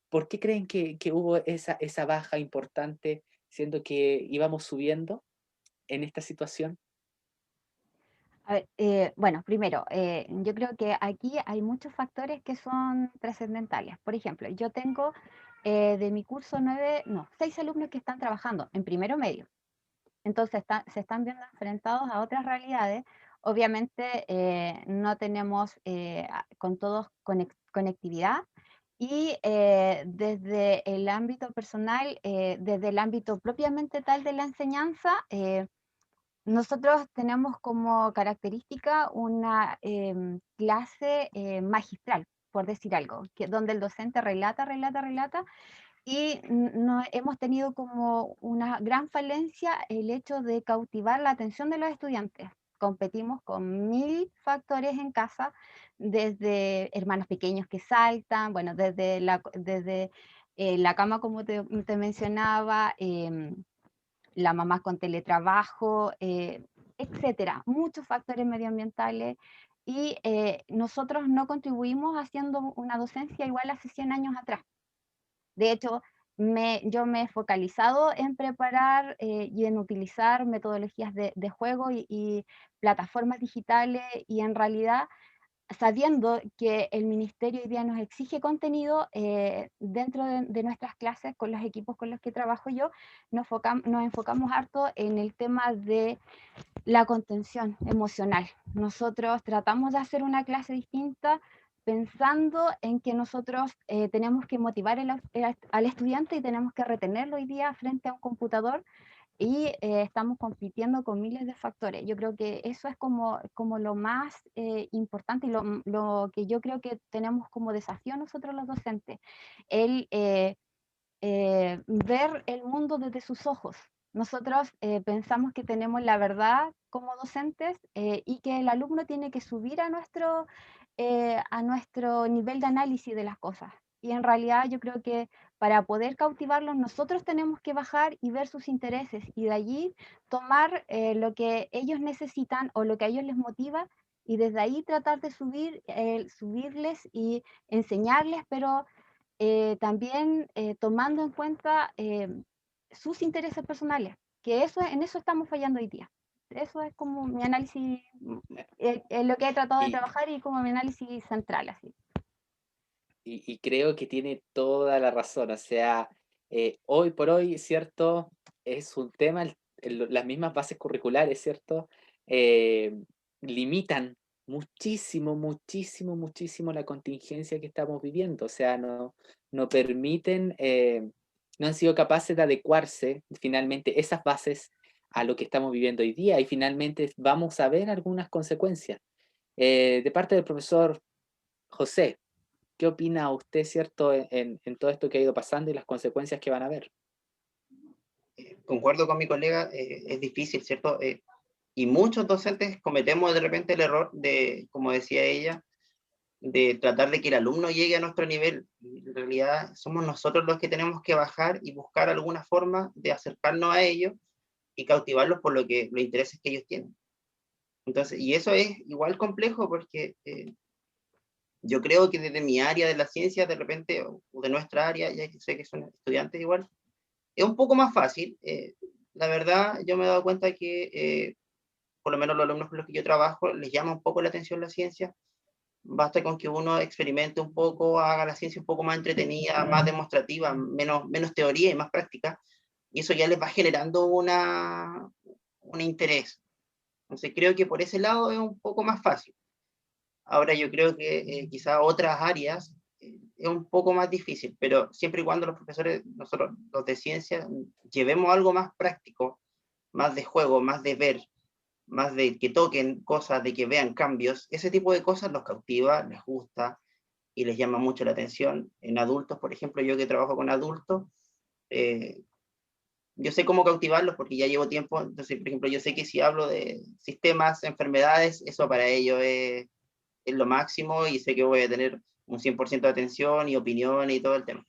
¿Por qué creen que hubo esa baja importante, siendo que íbamos subiendo en esta situación? A ver, bueno, primero, yo creo que aquí hay muchos factores que son trascendentales. Por ejemplo, yo tengo de mi curso 6 alumnos que están trabajando en primero medio. Entonces se están viendo enfrentados a otras realidades. Obviamente no tenemos con todos conectividad y desde el ámbito personal, desde el ámbito propiamente tal de la enseñanza, nosotros tenemos como característica una clase magistral, por decir algo, donde el docente relata, y no, hemos tenido como una gran falencia el hecho de cautivar la atención de los estudiantes. Competimos con 1000 factores en casa, desde hermanos pequeños que saltan, bueno, desde la cama, como te mencionaba, la mamá con teletrabajo, etcétera, muchos factores medioambientales, y nosotros no contribuimos haciendo una docencia igual hace 100 años atrás. De hecho, yo me he focalizado en preparar y en utilizar metodologías de juego y plataformas digitales, y en realidad, sabiendo que el ministerio hoy día nos exige contenido dentro de nuestras clases, con los equipos con los que trabajo yo, nos enfocamos harto en el tema de la contención emocional. Nosotros tratamos de hacer una clase distinta, pensando en que nosotros tenemos que motivar al estudiante y tenemos que retenerlo hoy día frente a un computador, y estamos compitiendo con miles de factores. Yo creo que eso es como lo más importante, y lo que yo creo que tenemos como desafío nosotros los docentes, el ver el mundo desde sus ojos. Nosotros pensamos que tenemos la verdad como docentes, y que el alumno tiene que subir a nuestro nivel de análisis de las cosas. Y en realidad yo creo que para poder cautivarlos, nosotros tenemos que bajar y ver sus intereses, y de allí tomar lo que ellos necesitan o lo que a ellos les motiva, y desde ahí tratar de subirles y enseñarles, pero también tomando en cuenta sus intereses personales, que en eso estamos fallando hoy día. Eso es como mi análisis, lo que he tratado de Y, trabajar, y como mi análisis central, así. y creo que tiene toda la razón. O sea, hoy por hoy, ¿cierto? Es un tema, las mismas bases curriculares, ¿cierto? Eh, Limitan muchísimo, muchísimo, muchísimo la contingencia que estamos viviendo. O sea, no permiten, no han sido capaces de adecuarse finalmente esas bases a lo que estamos viviendo hoy día, y finalmente vamos a ver algunas consecuencias. De parte del profesor José, ¿qué opina usted, cierto, en todo esto que ha ido pasando y las consecuencias que van a haber? Concuerdo con mi colega, es difícil, ¿cierto? Y muchos docentes cometemos de repente el error de, como decía ella, de tratar de que el alumno llegue a nuestro nivel. Y en realidad somos nosotros los que tenemos que bajar y buscar alguna forma de acercarnos a ellos y cautivarlos por los intereses que ellos tienen. Entonces, y eso es igual complejo porque yo creo que desde mi área de la ciencia, de repente, o de nuestra área, ya que sé que son estudiantes igual, es un poco más fácil. La verdad, yo me he dado cuenta que, por lo menos los alumnos con los que yo trabajo, les llama un poco la atención la ciencia. Basta con que uno experimente un poco, haga la ciencia un poco más entretenida, más demostrativa, menos teoría y más práctica, y eso ya les va generando un interés. Entonces creo que por ese lado es un poco más fácil. Ahora yo creo que quizá otras áreas es un poco más difícil, pero siempre y cuando los profesores, nosotros los de ciencia, llevemos algo más práctico, más de juego, más de ver, más de que toquen cosas, de que vean cambios, ese tipo de cosas los cautiva, les gusta y les llama mucho la atención. En adultos, por ejemplo, yo que trabajo con adultos, eh, yo sé cómo cautivarlos porque ya llevo tiempo, entonces, por ejemplo, yo sé que si hablo de sistemas, enfermedades, eso para ellos es lo máximo, y sé que voy a tener un 100% de atención y opinión y todo el tema.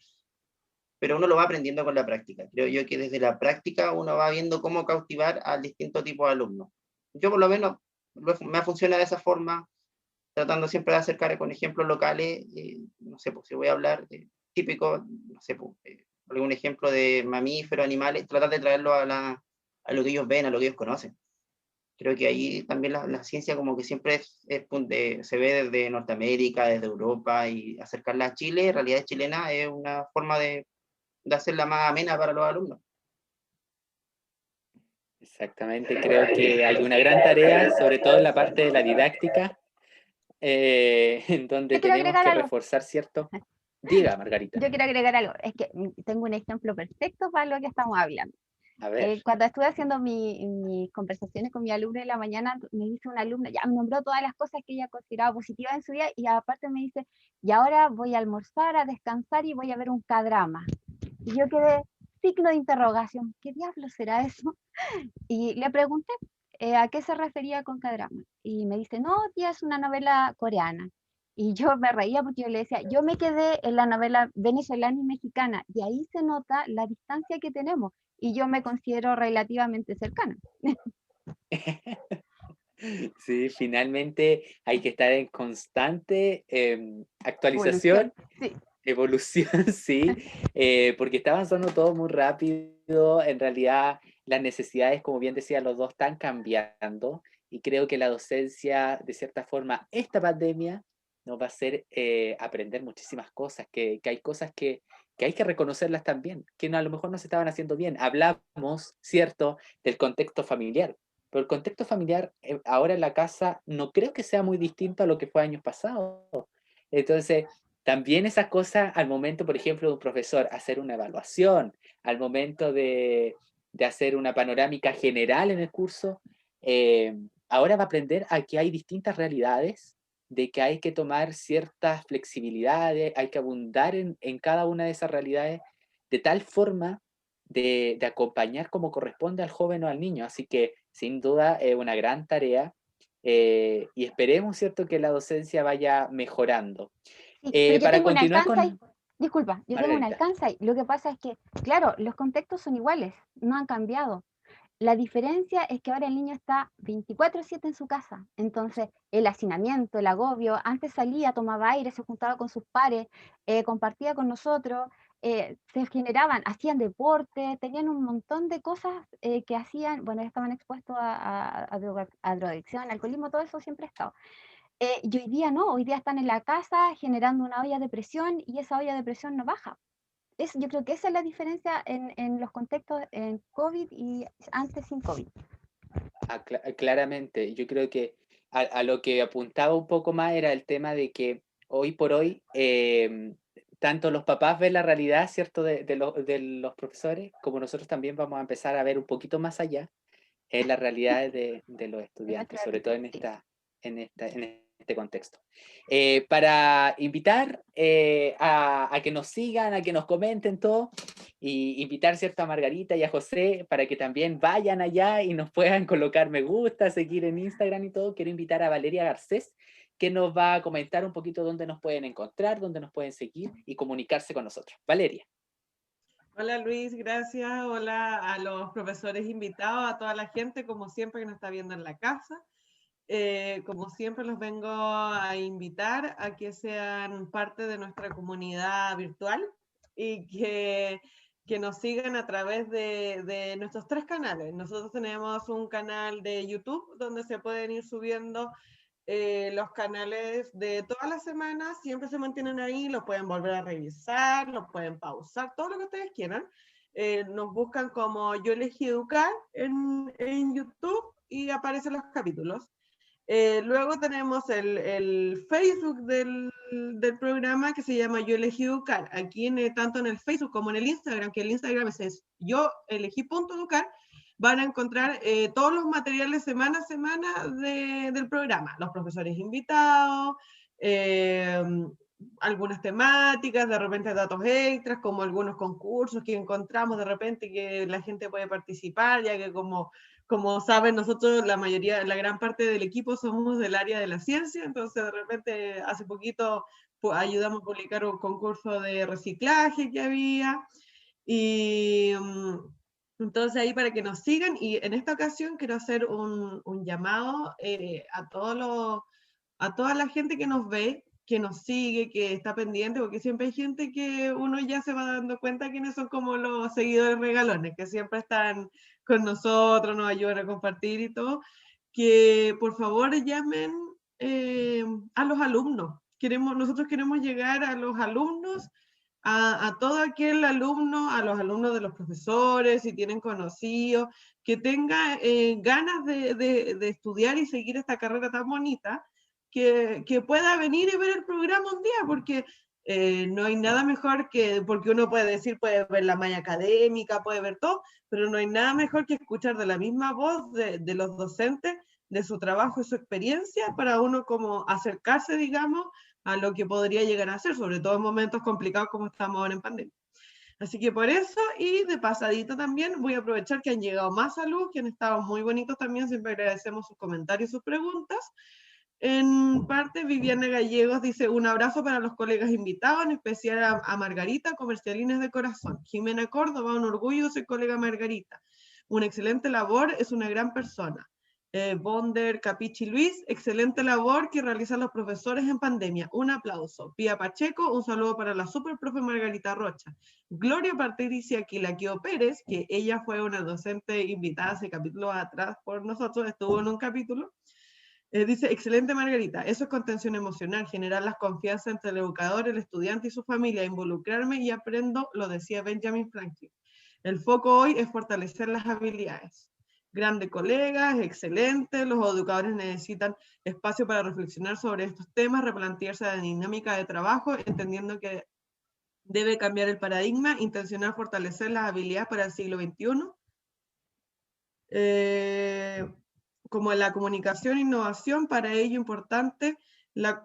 pero uno lo va aprendiendo con la práctica. Creo yo que desde la práctica uno va viendo cómo cautivar al distinto tipo de alumnos. Yo por lo menos me ha funcionado de esa forma, tratando siempre de acercar con ejemplos locales, no sé, pues si voy a hablar típico, no sé, pues, algún ejemplo de mamíferos, animales, tratar de traerlo a lo que ellos ven, a lo que ellos conocen. Creo que ahí también la ciencia como que siempre se ve desde Norteamérica, desde Europa, y acercarla a Chile, realidad chilena, es una forma de hacerla más amena para los alumnos. Exactamente, creo que hay una gran tarea, sobre todo en la parte de la didáctica, en donde Yo quiero tenemos agregar que algo. reforzar, ¿cierto? Diga, Margarita. Yo quiero agregar algo. Es que tengo un ejemplo perfecto para lo que estamos hablando. A ver. Cuando estuve haciendo mis conversaciones con mi alumna en la mañana, me dice una alumna, ya me nombró todas las cosas que ella consideraba positivas en su vida, y aparte me dice, y ahora voy a almorzar, a descansar y voy a ver un K-drama. Y yo quedé, signo de interrogación, ¿qué diablos será eso? Y le pregunté a qué se refería con K-drama. Y me dice, no, tía, es una novela coreana. Y yo me reía porque yo le decía, yo me quedé en la novela venezolana y mexicana, y ahí se nota la distancia que tenemos, y yo me considero relativamente cercana. Sí, finalmente hay que estar en constante actualización, Sí. evolución, sí, porque está avanzando todo muy rápido. En realidad, las necesidades, como bien decían los dos, están cambiando, y creo que la docencia, de cierta forma, esta pandemia nos va a hacer aprender muchísimas cosas, que hay cosas que hay que reconocerlas también, que a lo mejor no se estaban haciendo bien. Hablamos, ¿cierto?, del contexto familiar, pero el contexto familiar ahora en la casa no creo que sea muy distinto a lo que fue años pasados. Entonces, también esas cosas al momento, por ejemplo, de un profesor hacer una evaluación, al momento de hacer una panorámica general en el curso, ahora va a aprender a que hay distintas realidades, de que hay que tomar ciertas flexibilidades, hay que abundar en cada una de esas realidades, de tal forma de acompañar como corresponde al joven o al niño. Así que, sin duda, es una gran tarea, y esperemos, ¿cierto?, que la docencia vaya mejorando. Sí, pero yo Para tengo un continuar alcance ahí. con Disculpa, yo tengo un Margarita. alcance ahí. Lo que pasa es que, claro, los contextos son iguales, no han cambiado. La diferencia es que ahora el niño está 24/7 en su casa. Entonces, el hacinamiento, el agobio, antes salía, tomaba aire, se juntaba con sus pares, compartía con nosotros, se generaban, hacían deporte, tenían un montón de cosas que hacían, bueno, estaban expuestos a drogadicción, alcoholismo, todo eso siempre ha estado. Y hoy día no, hoy día están en la casa generando una olla de presión, y esa olla de presión no baja. Yo creo que esa es la diferencia en los contextos en COVID y antes sin COVID. Claramente, yo creo que a lo que apuntaba un poco más era el tema de que hoy por hoy, tanto los papás ven la realidad, ¿cierto?, de los profesores, como nosotros también vamos a empezar a ver un poquito más allá en las realidades de los estudiantes, sobre todo en este contexto. Para invitar a que nos sigan, a que nos comenten todo, y invitar, ¿cierto?, a Margarita y a José para que también vayan allá y nos puedan colocar me gusta, seguir en Instagram y todo. Quiero invitar a Valeria Garcés, que nos va a comentar un poquito dónde nos pueden encontrar, dónde nos pueden seguir y comunicarse con nosotros. Valeria. Hola Luis, gracias. Hola a los profesores invitados, a toda la gente, como siempre, que nos está viendo en la casa. Como siempre, los vengo a invitar a que sean parte de nuestra comunidad virtual y que nos sigan a través de nuestros 3 canales. Nosotros tenemos un canal de YouTube donde se pueden ir subiendo los canales de todas las semanas, siempre se mantienen ahí, los pueden volver a revisar, los pueden pausar, todo lo que ustedes quieran. Nos buscan como Yo Elegí Educar en YouTube y aparecen los capítulos. Luego tenemos el Facebook del programa, que se llama Yo Elegí Educar. Aquí tanto en el Facebook como en el Instagram, que el Instagram es Yo Elegí.educar, van a encontrar todos los materiales semana a semana del programa, los profesores invitados, algunas temáticas, de repente datos extras, como algunos concursos que encontramos de repente que la gente puede participar, ya que como saben, nosotros la gran parte del equipo somos del área de la ciencia, entonces de repente hace poquito ayudamos a publicar un concurso de reciclaje que había. Y entonces ahí para que nos sigan, y en esta ocasión quiero hacer un llamado a toda la gente que nos ve, que nos sigue, que está pendiente, porque siempre hay gente que uno ya se va dando cuenta quiénes son como los seguidores regalones, que siempre están con nosotros, nos ayudan a compartir y todo, que por favor llamen a los alumnos. Nosotros queremos llegar a los alumnos, a todo aquel alumno, a los alumnos de los profesores, si tienen conocidos, que tenga ganas de estudiar y seguir esta carrera tan bonita, que pueda venir y ver el programa un día, porque no hay nada mejor que, porque uno puede decir, puede ver la malla académica, puede ver todo, pero no hay nada mejor que escuchar de la misma voz de los docentes, de su trabajo y su experiencia, para uno como acercarse, digamos, a lo que podría llegar a ser, sobre todo en momentos complicados como estamos ahora en pandemia. Así que por eso, y de pasadito también, voy a aprovechar que han llegado más saludos, que han estado muy bonitos también, siempre agradecemos sus comentarios y sus preguntas. En parte, Viviana Gallegos dice, un abrazo para los colegas invitados, en especial a Margarita, comercialines de corazón. Jimena Córdoba, un orgullo ser colega Margarita. Una excelente labor, es una gran persona. Bonder Capichi Luis, excelente labor que realizan los profesores en pandemia. Un aplauso. Pía Pacheco, un saludo para la super profe Margarita Rocha. Gloria Patricia Quilaquio Pérez, que ella fue una docente invitada hace capítulos atrás por nosotros, estuvo en un capítulo. Dice, excelente Margarita, eso es contención emocional, generar la confianza entre el educador, el estudiante y su familia, involucrarme y aprendo, lo decía Benjamin Franklin. El foco hoy es fortalecer las habilidades. Grande colegas, excelente, los educadores necesitan espacio para reflexionar sobre estos temas, replantearse la dinámica de trabajo, entendiendo que debe cambiar el paradigma, intencionar fortalecer las habilidades para el siglo XXI. Como la comunicación e innovación, para ello importante la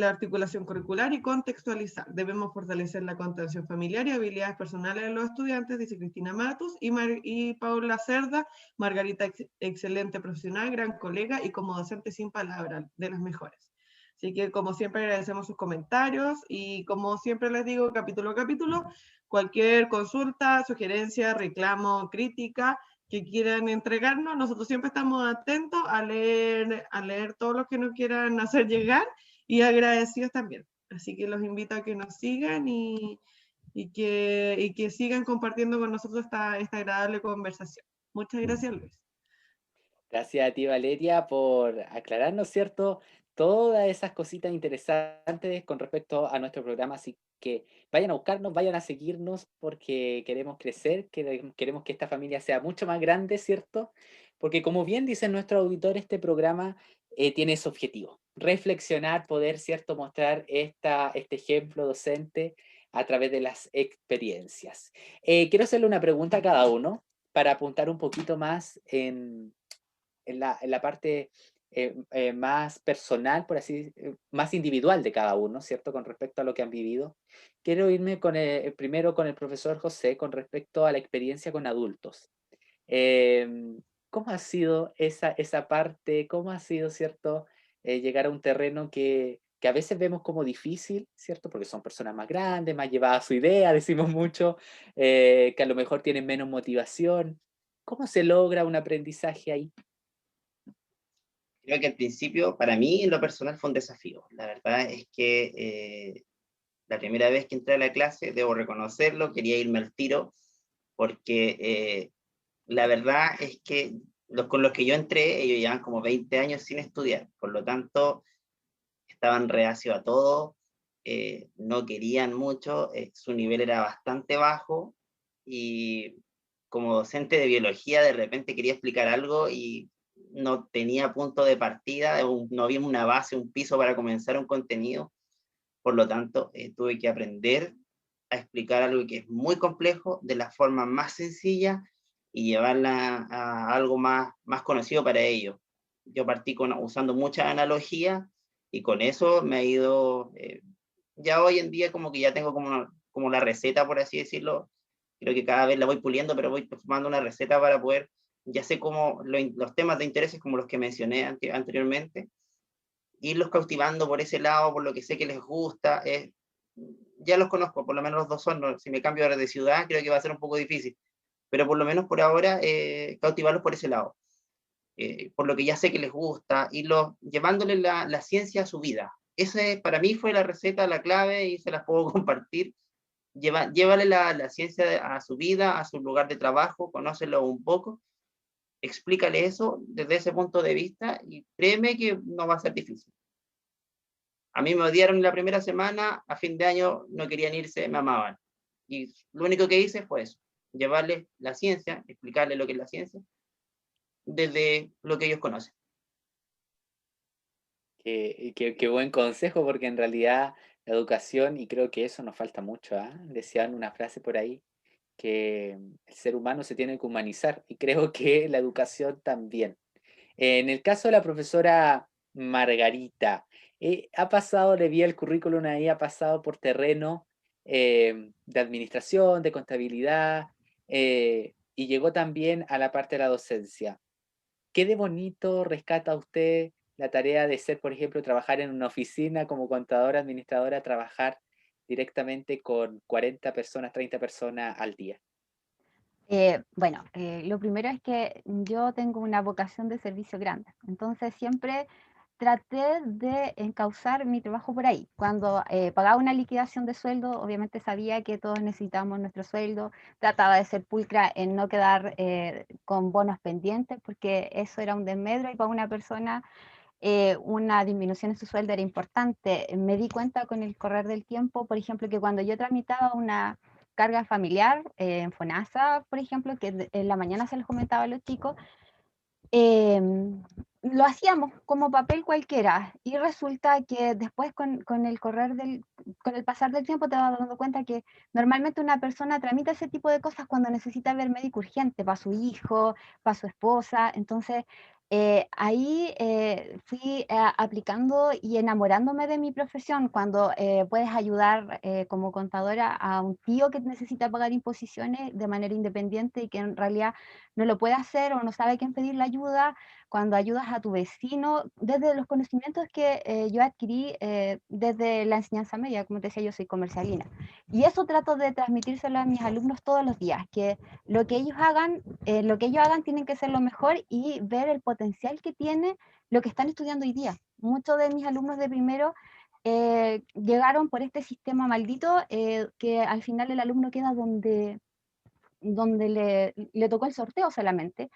articulación curricular y contextualizar. Debemos fortalecer la contención familiar y habilidades personales de los estudiantes, dice Cristina Matus, y Paula Cerda, Margarita, excelente profesional, gran colega y como docente sin palabras, de las mejores. Así que como siempre agradecemos sus comentarios y como siempre les digo, capítulo a capítulo, cualquier consulta, sugerencia, reclamo, crítica, que quieran entregarnos, nosotros siempre estamos atentos a leer todo lo que nos quieran hacer llegar y agradecidos también. Así que los invito a que nos sigan y que sigan compartiendo con nosotros esta agradable conversación. Muchas gracias, Luis. Gracias a ti, Valeria, por aclararnos, ¿cierto? Todas esas cositas interesantes con respecto a nuestro programa, así que vayan a buscarnos, vayan a seguirnos, porque queremos crecer, queremos que esta familia sea mucho más grande, ¿cierto? Porque como bien dicen nuestros auditores, este programa tiene ese objetivo, reflexionar, poder, ¿cierto? Mostrar este ejemplo docente a través de las experiencias. Quiero hacerle una pregunta a cada uno para apuntar un poquito más en la parte más personal, por así más individual de cada uno, ¿cierto? Con respecto a lo que han vivido. Quiero irme primero con el profesor José con respecto a la experiencia con adultos. ¿Cómo ha sido esa parte? ¿Cómo ha sido, cierto, llegar a un terreno que a veces vemos como difícil, ¿cierto? Porque son personas más grandes, más llevadas a su idea, decimos mucho, que a lo mejor tienen menos motivación. ¿Cómo se logra un aprendizaje ahí? Creo que al principio, para mí, en lo personal, fue un desafío. La verdad es que la primera vez que entré a la clase, debo reconocerlo, quería irme al tiro, porque la verdad es que con los que yo entré, ellos llevan como 20 años sin estudiar, por lo tanto, estaban reacios a todo, no querían mucho, su nivel era bastante bajo, y como docente de biología, de repente quería explicar algo y no tenía punto de partida, no había una base, un piso para comenzar un contenido, por lo tanto, tuve que aprender a explicar algo que es muy complejo de la forma más sencilla y llevarla a algo más conocido para ellos. Yo partí usando mucha analogía y con eso me ha ido, ya hoy en día como que ya tengo como la receta, por así decirlo. Creo que cada vez la voy puliendo, pero voy formando una receta para poder, ya sé cómo los temas de intereses como los que mencioné anteriormente, irlos cautivando por ese lado, por lo que sé que les gusta. ya los conozco, por lo menos los dos son, si me cambio ahora de ciudad, creo que va a ser un poco difícil, pero por lo menos por ahora, cautivarlos por ese lado, por lo que ya sé que les gusta, y llevándole la ciencia a su vida. Ese para mí fue la receta, la clave, y se las puedo compartir. Llévale la ciencia a su vida, a su lugar de trabajo, conócelo un poco, explícale eso desde ese punto de vista, y créeme que no va a ser difícil. A mí me odiaron la primera semana, a fin de año no querían irse, me amaban. Y lo único que hice fue eso, llevarles la ciencia, explicarles lo que es la ciencia, desde lo que ellos conocen. Qué buen consejo, porque en realidad la educación, y creo que eso nos falta mucho, ¿ah? Decían una frase por ahí, que el ser humano se tiene que humanizar, y creo que la educación también. En el caso de la profesora Margarita, ha pasado, le vi el currículum ahí, ha pasado por terreno de administración, de contabilidad, y llegó también a la parte de la docencia. ¿Qué de bonito rescata usted la tarea de ser, por ejemplo, trabajar en una oficina como contadora, administradora, trabajar directamente con 40 personas, 30 personas al día? Bueno, lo primero es que yo tengo una vocación de servicio grande, entonces siempre traté de encauzar mi trabajo por ahí. Cuando pagaba una liquidación de sueldo, obviamente sabía que todos necesitábamos nuestro sueldo, trataba de ser pulcra en no quedar con bonos pendientes, porque eso era un desmedro y para una persona una disminución en su sueldo era importante. Me di cuenta con el correr del tiempo, por ejemplo, que cuando yo tramitaba una carga familiar en FONASA, por ejemplo, que en la mañana se los comentaba a los chicos, lo hacíamos como papel cualquiera y resulta que después con el pasar del tiempo te vas dando cuenta que normalmente una persona tramita ese tipo de cosas cuando necesita ver médico urgente para su hijo, para su esposa. Entonces ahí fui aplicando y enamorándome de mi profesión cuando puedes ayudar como contadora a un tío que necesita pagar imposiciones de manera independiente y que en realidad no lo puede hacer o no sabe a quién pedir la ayuda, cuando ayudas a tu vecino, desde los conocimientos que yo adquirí desde la enseñanza media, como te decía, yo soy comercialina. Y eso trato de transmitírselo a mis alumnos todos los días, que lo que ellos hagan tienen que ser lo mejor y ver el potencial que tiene lo que están estudiando hoy día. Muchos de mis alumnos de primero llegaron por este sistema maldito que al final el alumno queda donde le tocó el sorteo solamente.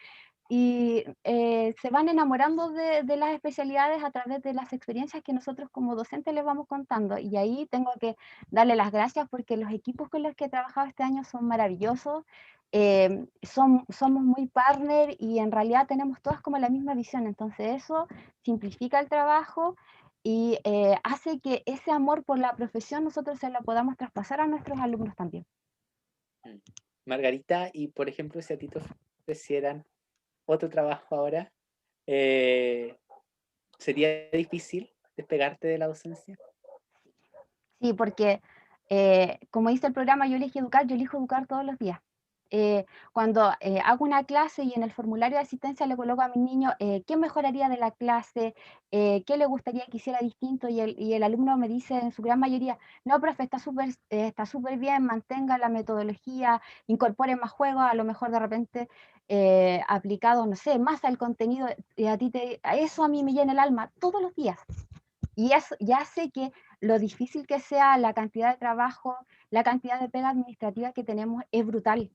Y se van enamorando de las especialidades a través de las experiencias que nosotros como docentes les vamos contando. Y ahí tengo que darle las gracias porque los equipos con los que he trabajado este año son maravillosos, somos muy partner y en realidad tenemos todas como la misma visión. Entonces eso simplifica el trabajo y hace que ese amor por la profesión nosotros se lo podamos traspasar a nuestros alumnos también. Margarita, y por ejemplo, si a ti te ofrecieran otro trabajo ahora, ¿sería difícil despegarte de la docencia? Sí, porque como dice el programa Yo elijo educar todos los días. Cuando hago una clase y en el formulario de asistencia le coloco a mi niño qué mejoraría de la clase, qué le gustaría que hiciera distinto y el alumno me dice en su gran mayoría, no, profe, está súper bien, mantenga la metodología, incorpore más juegos, a lo mejor de repente aplicado, no sé, más al contenido, y eso a mí me llena el alma todos los días. Y eso ya hace que lo difícil que sea la cantidad de trabajo, la cantidad de pega administrativa que tenemos es brutal,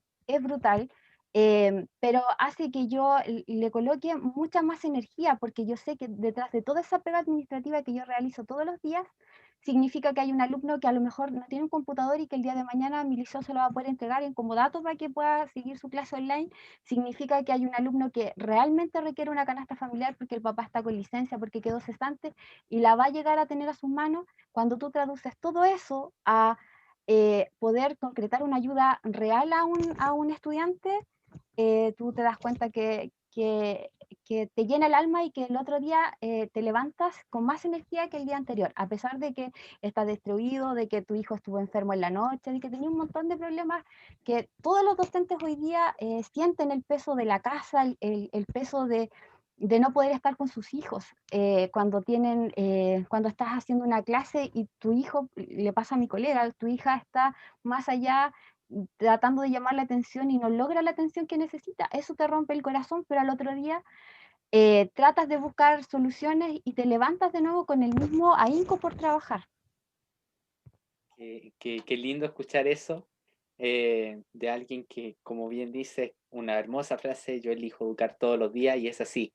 pero hace que yo le coloque mucha más energía, porque yo sé que detrás de toda esa pega administrativa que yo realizo todos los días, significa que hay un alumno que a lo mejor no tiene un computador y que el día de mañana mi liceo se lo va a poder entregar en comodato para que pueda seguir su clase online. Significa que hay un alumno que realmente requiere una canasta familiar porque el papá está con licencia, porque quedó cesante y la va a llegar a tener a sus manos. Cuando tú traduces todo eso a poder concretar una ayuda real a un estudiante, tú te das cuenta que te llena el alma y que el otro día te levantas con más energía que el día anterior, a pesar de que estás destruido, de que tu hijo estuvo enfermo en la noche, de que tenía un montón de problemas que todos los docentes hoy día sienten el peso de la casa, el peso de de no poder estar con sus hijos, cuando estás haciendo una clase y tu hijo, le pasa a mi colega, tu hija está más allá tratando de llamar la atención y no logra la atención que necesita. Eso te rompe el corazón, pero al otro día tratas de buscar soluciones y te levantas de nuevo con el mismo ahínco por trabajar. Qué lindo escuchar eso de alguien que, como bien dice, una hermosa frase: yo elijo educar todos los días, y es así.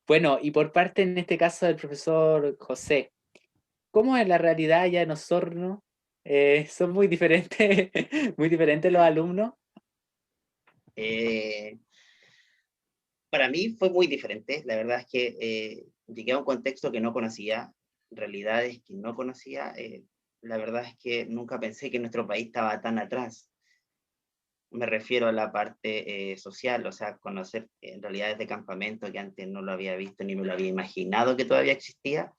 Bueno, y por parte, en este caso, del profesor José, ¿cómo es la realidad allá en Osorno? ¿Son muy diferentes, muy diferentes los alumnos? Para mí fue muy diferente. La verdad es que llegué a un contexto que no conocía, realidades que no conocía. La verdad es que nunca pensé que nuestro país estaba tan atrás. Me refiero a la parte social, o sea, conocer realidades de campamento que antes no lo había visto ni me lo había imaginado que todavía existía.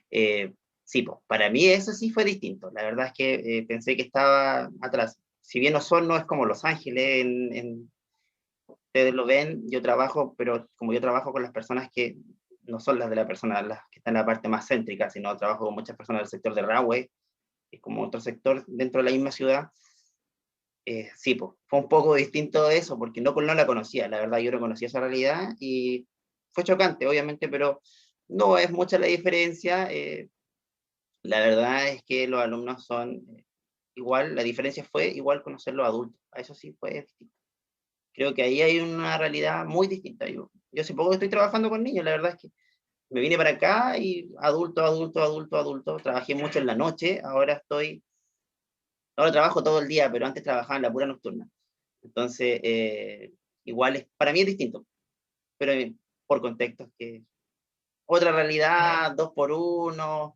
Sí, pues, para mí eso sí fue distinto. La verdad es que pensé que estaba atrás. Si bien Osorno es como Los Ángeles, ustedes lo ven, yo trabajo, pero como yo trabajo con las personas que no son las de la persona, las que están en la parte más céntrica, sino trabajo con muchas personas del sector de Rahue, que es como otro sector dentro de la misma ciudad. Sí, pues, fue un poco distinto eso, porque no la conocía, la verdad yo no conocía esa realidad y fue chocante, obviamente, pero no es mucha la diferencia. La verdad es que los alumnos son igual, la diferencia fue igual conocer los adultos, a eso sí fue distinto. Creo que ahí hay una realidad muy distinta. Yo hace poco estoy trabajando con niños, la verdad es que me vine para acá y adulto, trabajé mucho en la noche, ahora trabajo todo el día, pero antes trabajaba en la pura nocturna. Entonces, igual para mí es distinto, pero por contextos que otra realidad, 2x1.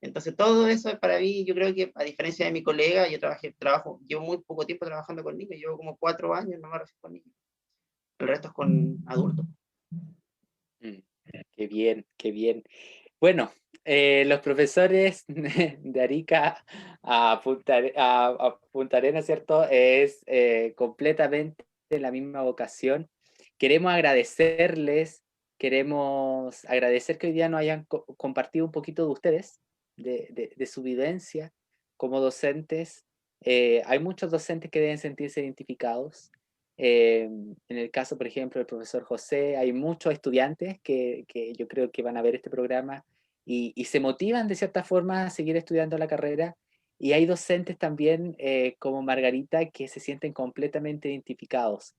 Entonces, todo eso para mí, yo creo que a diferencia de mi colega, llevo muy poco tiempo trabajando con niños, llevo como 4 años nomás recién con niños. El resto es con adultos. Qué bien, qué bien. Bueno, los profesores de Arica a Punta Arenas, ¿cierto? Es completamente la misma vocación. Queremos agradecer que hoy día nos hayan compartido un poquito de ustedes, de su vivencia como docentes. Hay muchos docentes que deben sentirse identificados. En el caso, por ejemplo, del profesor José, hay muchos estudiantes que yo creo que van a ver este programa y se motivan de cierta forma a seguir estudiando la carrera. Y hay docentes también como Margarita que se sienten completamente identificados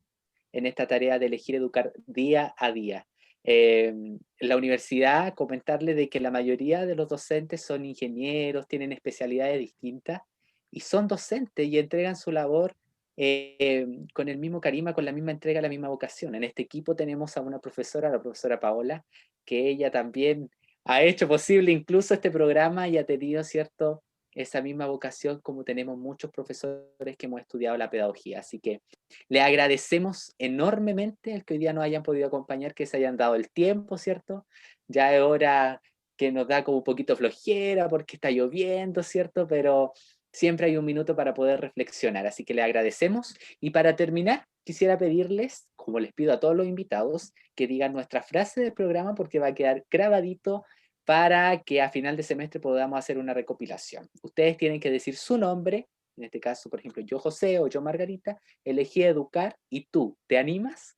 en esta tarea de elegir educar día a día. La universidad, comentarle de que la mayoría de los docentes son ingenieros, tienen especialidades distintas y son docentes y entregan su labor con el mismo carisma, con la misma entrega, la misma vocación. En este equipo tenemos a una profesora, la profesora Paola, que ella también ha hecho posible incluso este programa y ha tenido, ¿cierto?, esa misma vocación como tenemos muchos profesores que hemos estudiado la pedagogía. Así que le agradecemos enormemente el que hoy día nos hayan podido acompañar, que se hayan dado el tiempo, ¿cierto? Ya es hora que nos da como un poquito flojera porque está lloviendo, ¿cierto? Pero siempre hay un minuto para poder reflexionar, así que le agradecemos. Y para terminar, quisiera pedirles, como les pido a todos los invitados, que digan nuestra frase del programa porque va a quedar grabadito para que a final de semestre podamos hacer una recopilación. Ustedes tienen que decir su nombre, en este caso, por ejemplo, yo José o yo Margarita, elegí educar y tú, ¿te animas?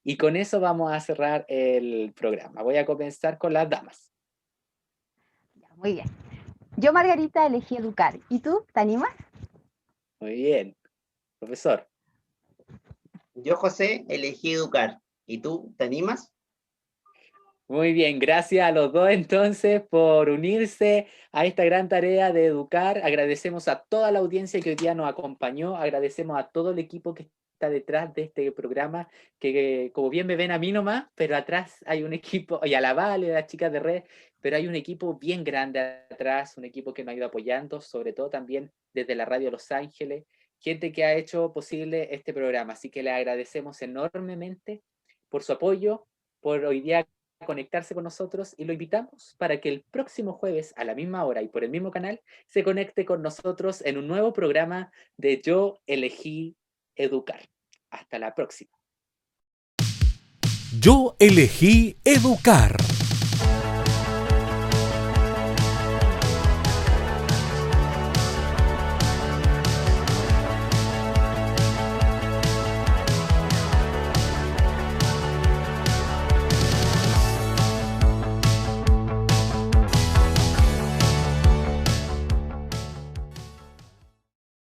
Y con eso vamos a cerrar el programa. Voy a comenzar con las damas. Muy bien. Yo, Margarita, elegí educar. ¿Y tú, te animas? Muy bien. Profesor. Yo, José, elegí educar. ¿Y tú, te animas? Muy bien, gracias a los dos entonces por unirse a esta gran tarea de educar. Agradecemos a toda la audiencia que hoy día nos acompañó, agradecemos a todo el equipo que está detrás de este programa, que como bien me ven a mí nomás, pero atrás hay un equipo, y a la Vale, a las chicas de red, pero hay un equipo bien grande atrás, un equipo que nos ha ido apoyando, sobre todo también desde la Radio Los Ángeles, gente que ha hecho posible este programa. Así que le agradecemos enormemente por su apoyo, por hoy día conectarse con nosotros y lo invitamos para que el próximo jueves a la misma hora y por el mismo canal se conecte con nosotros en un nuevo programa de Yo Elegí Educar. Hasta la próxima. Yo elegí educar.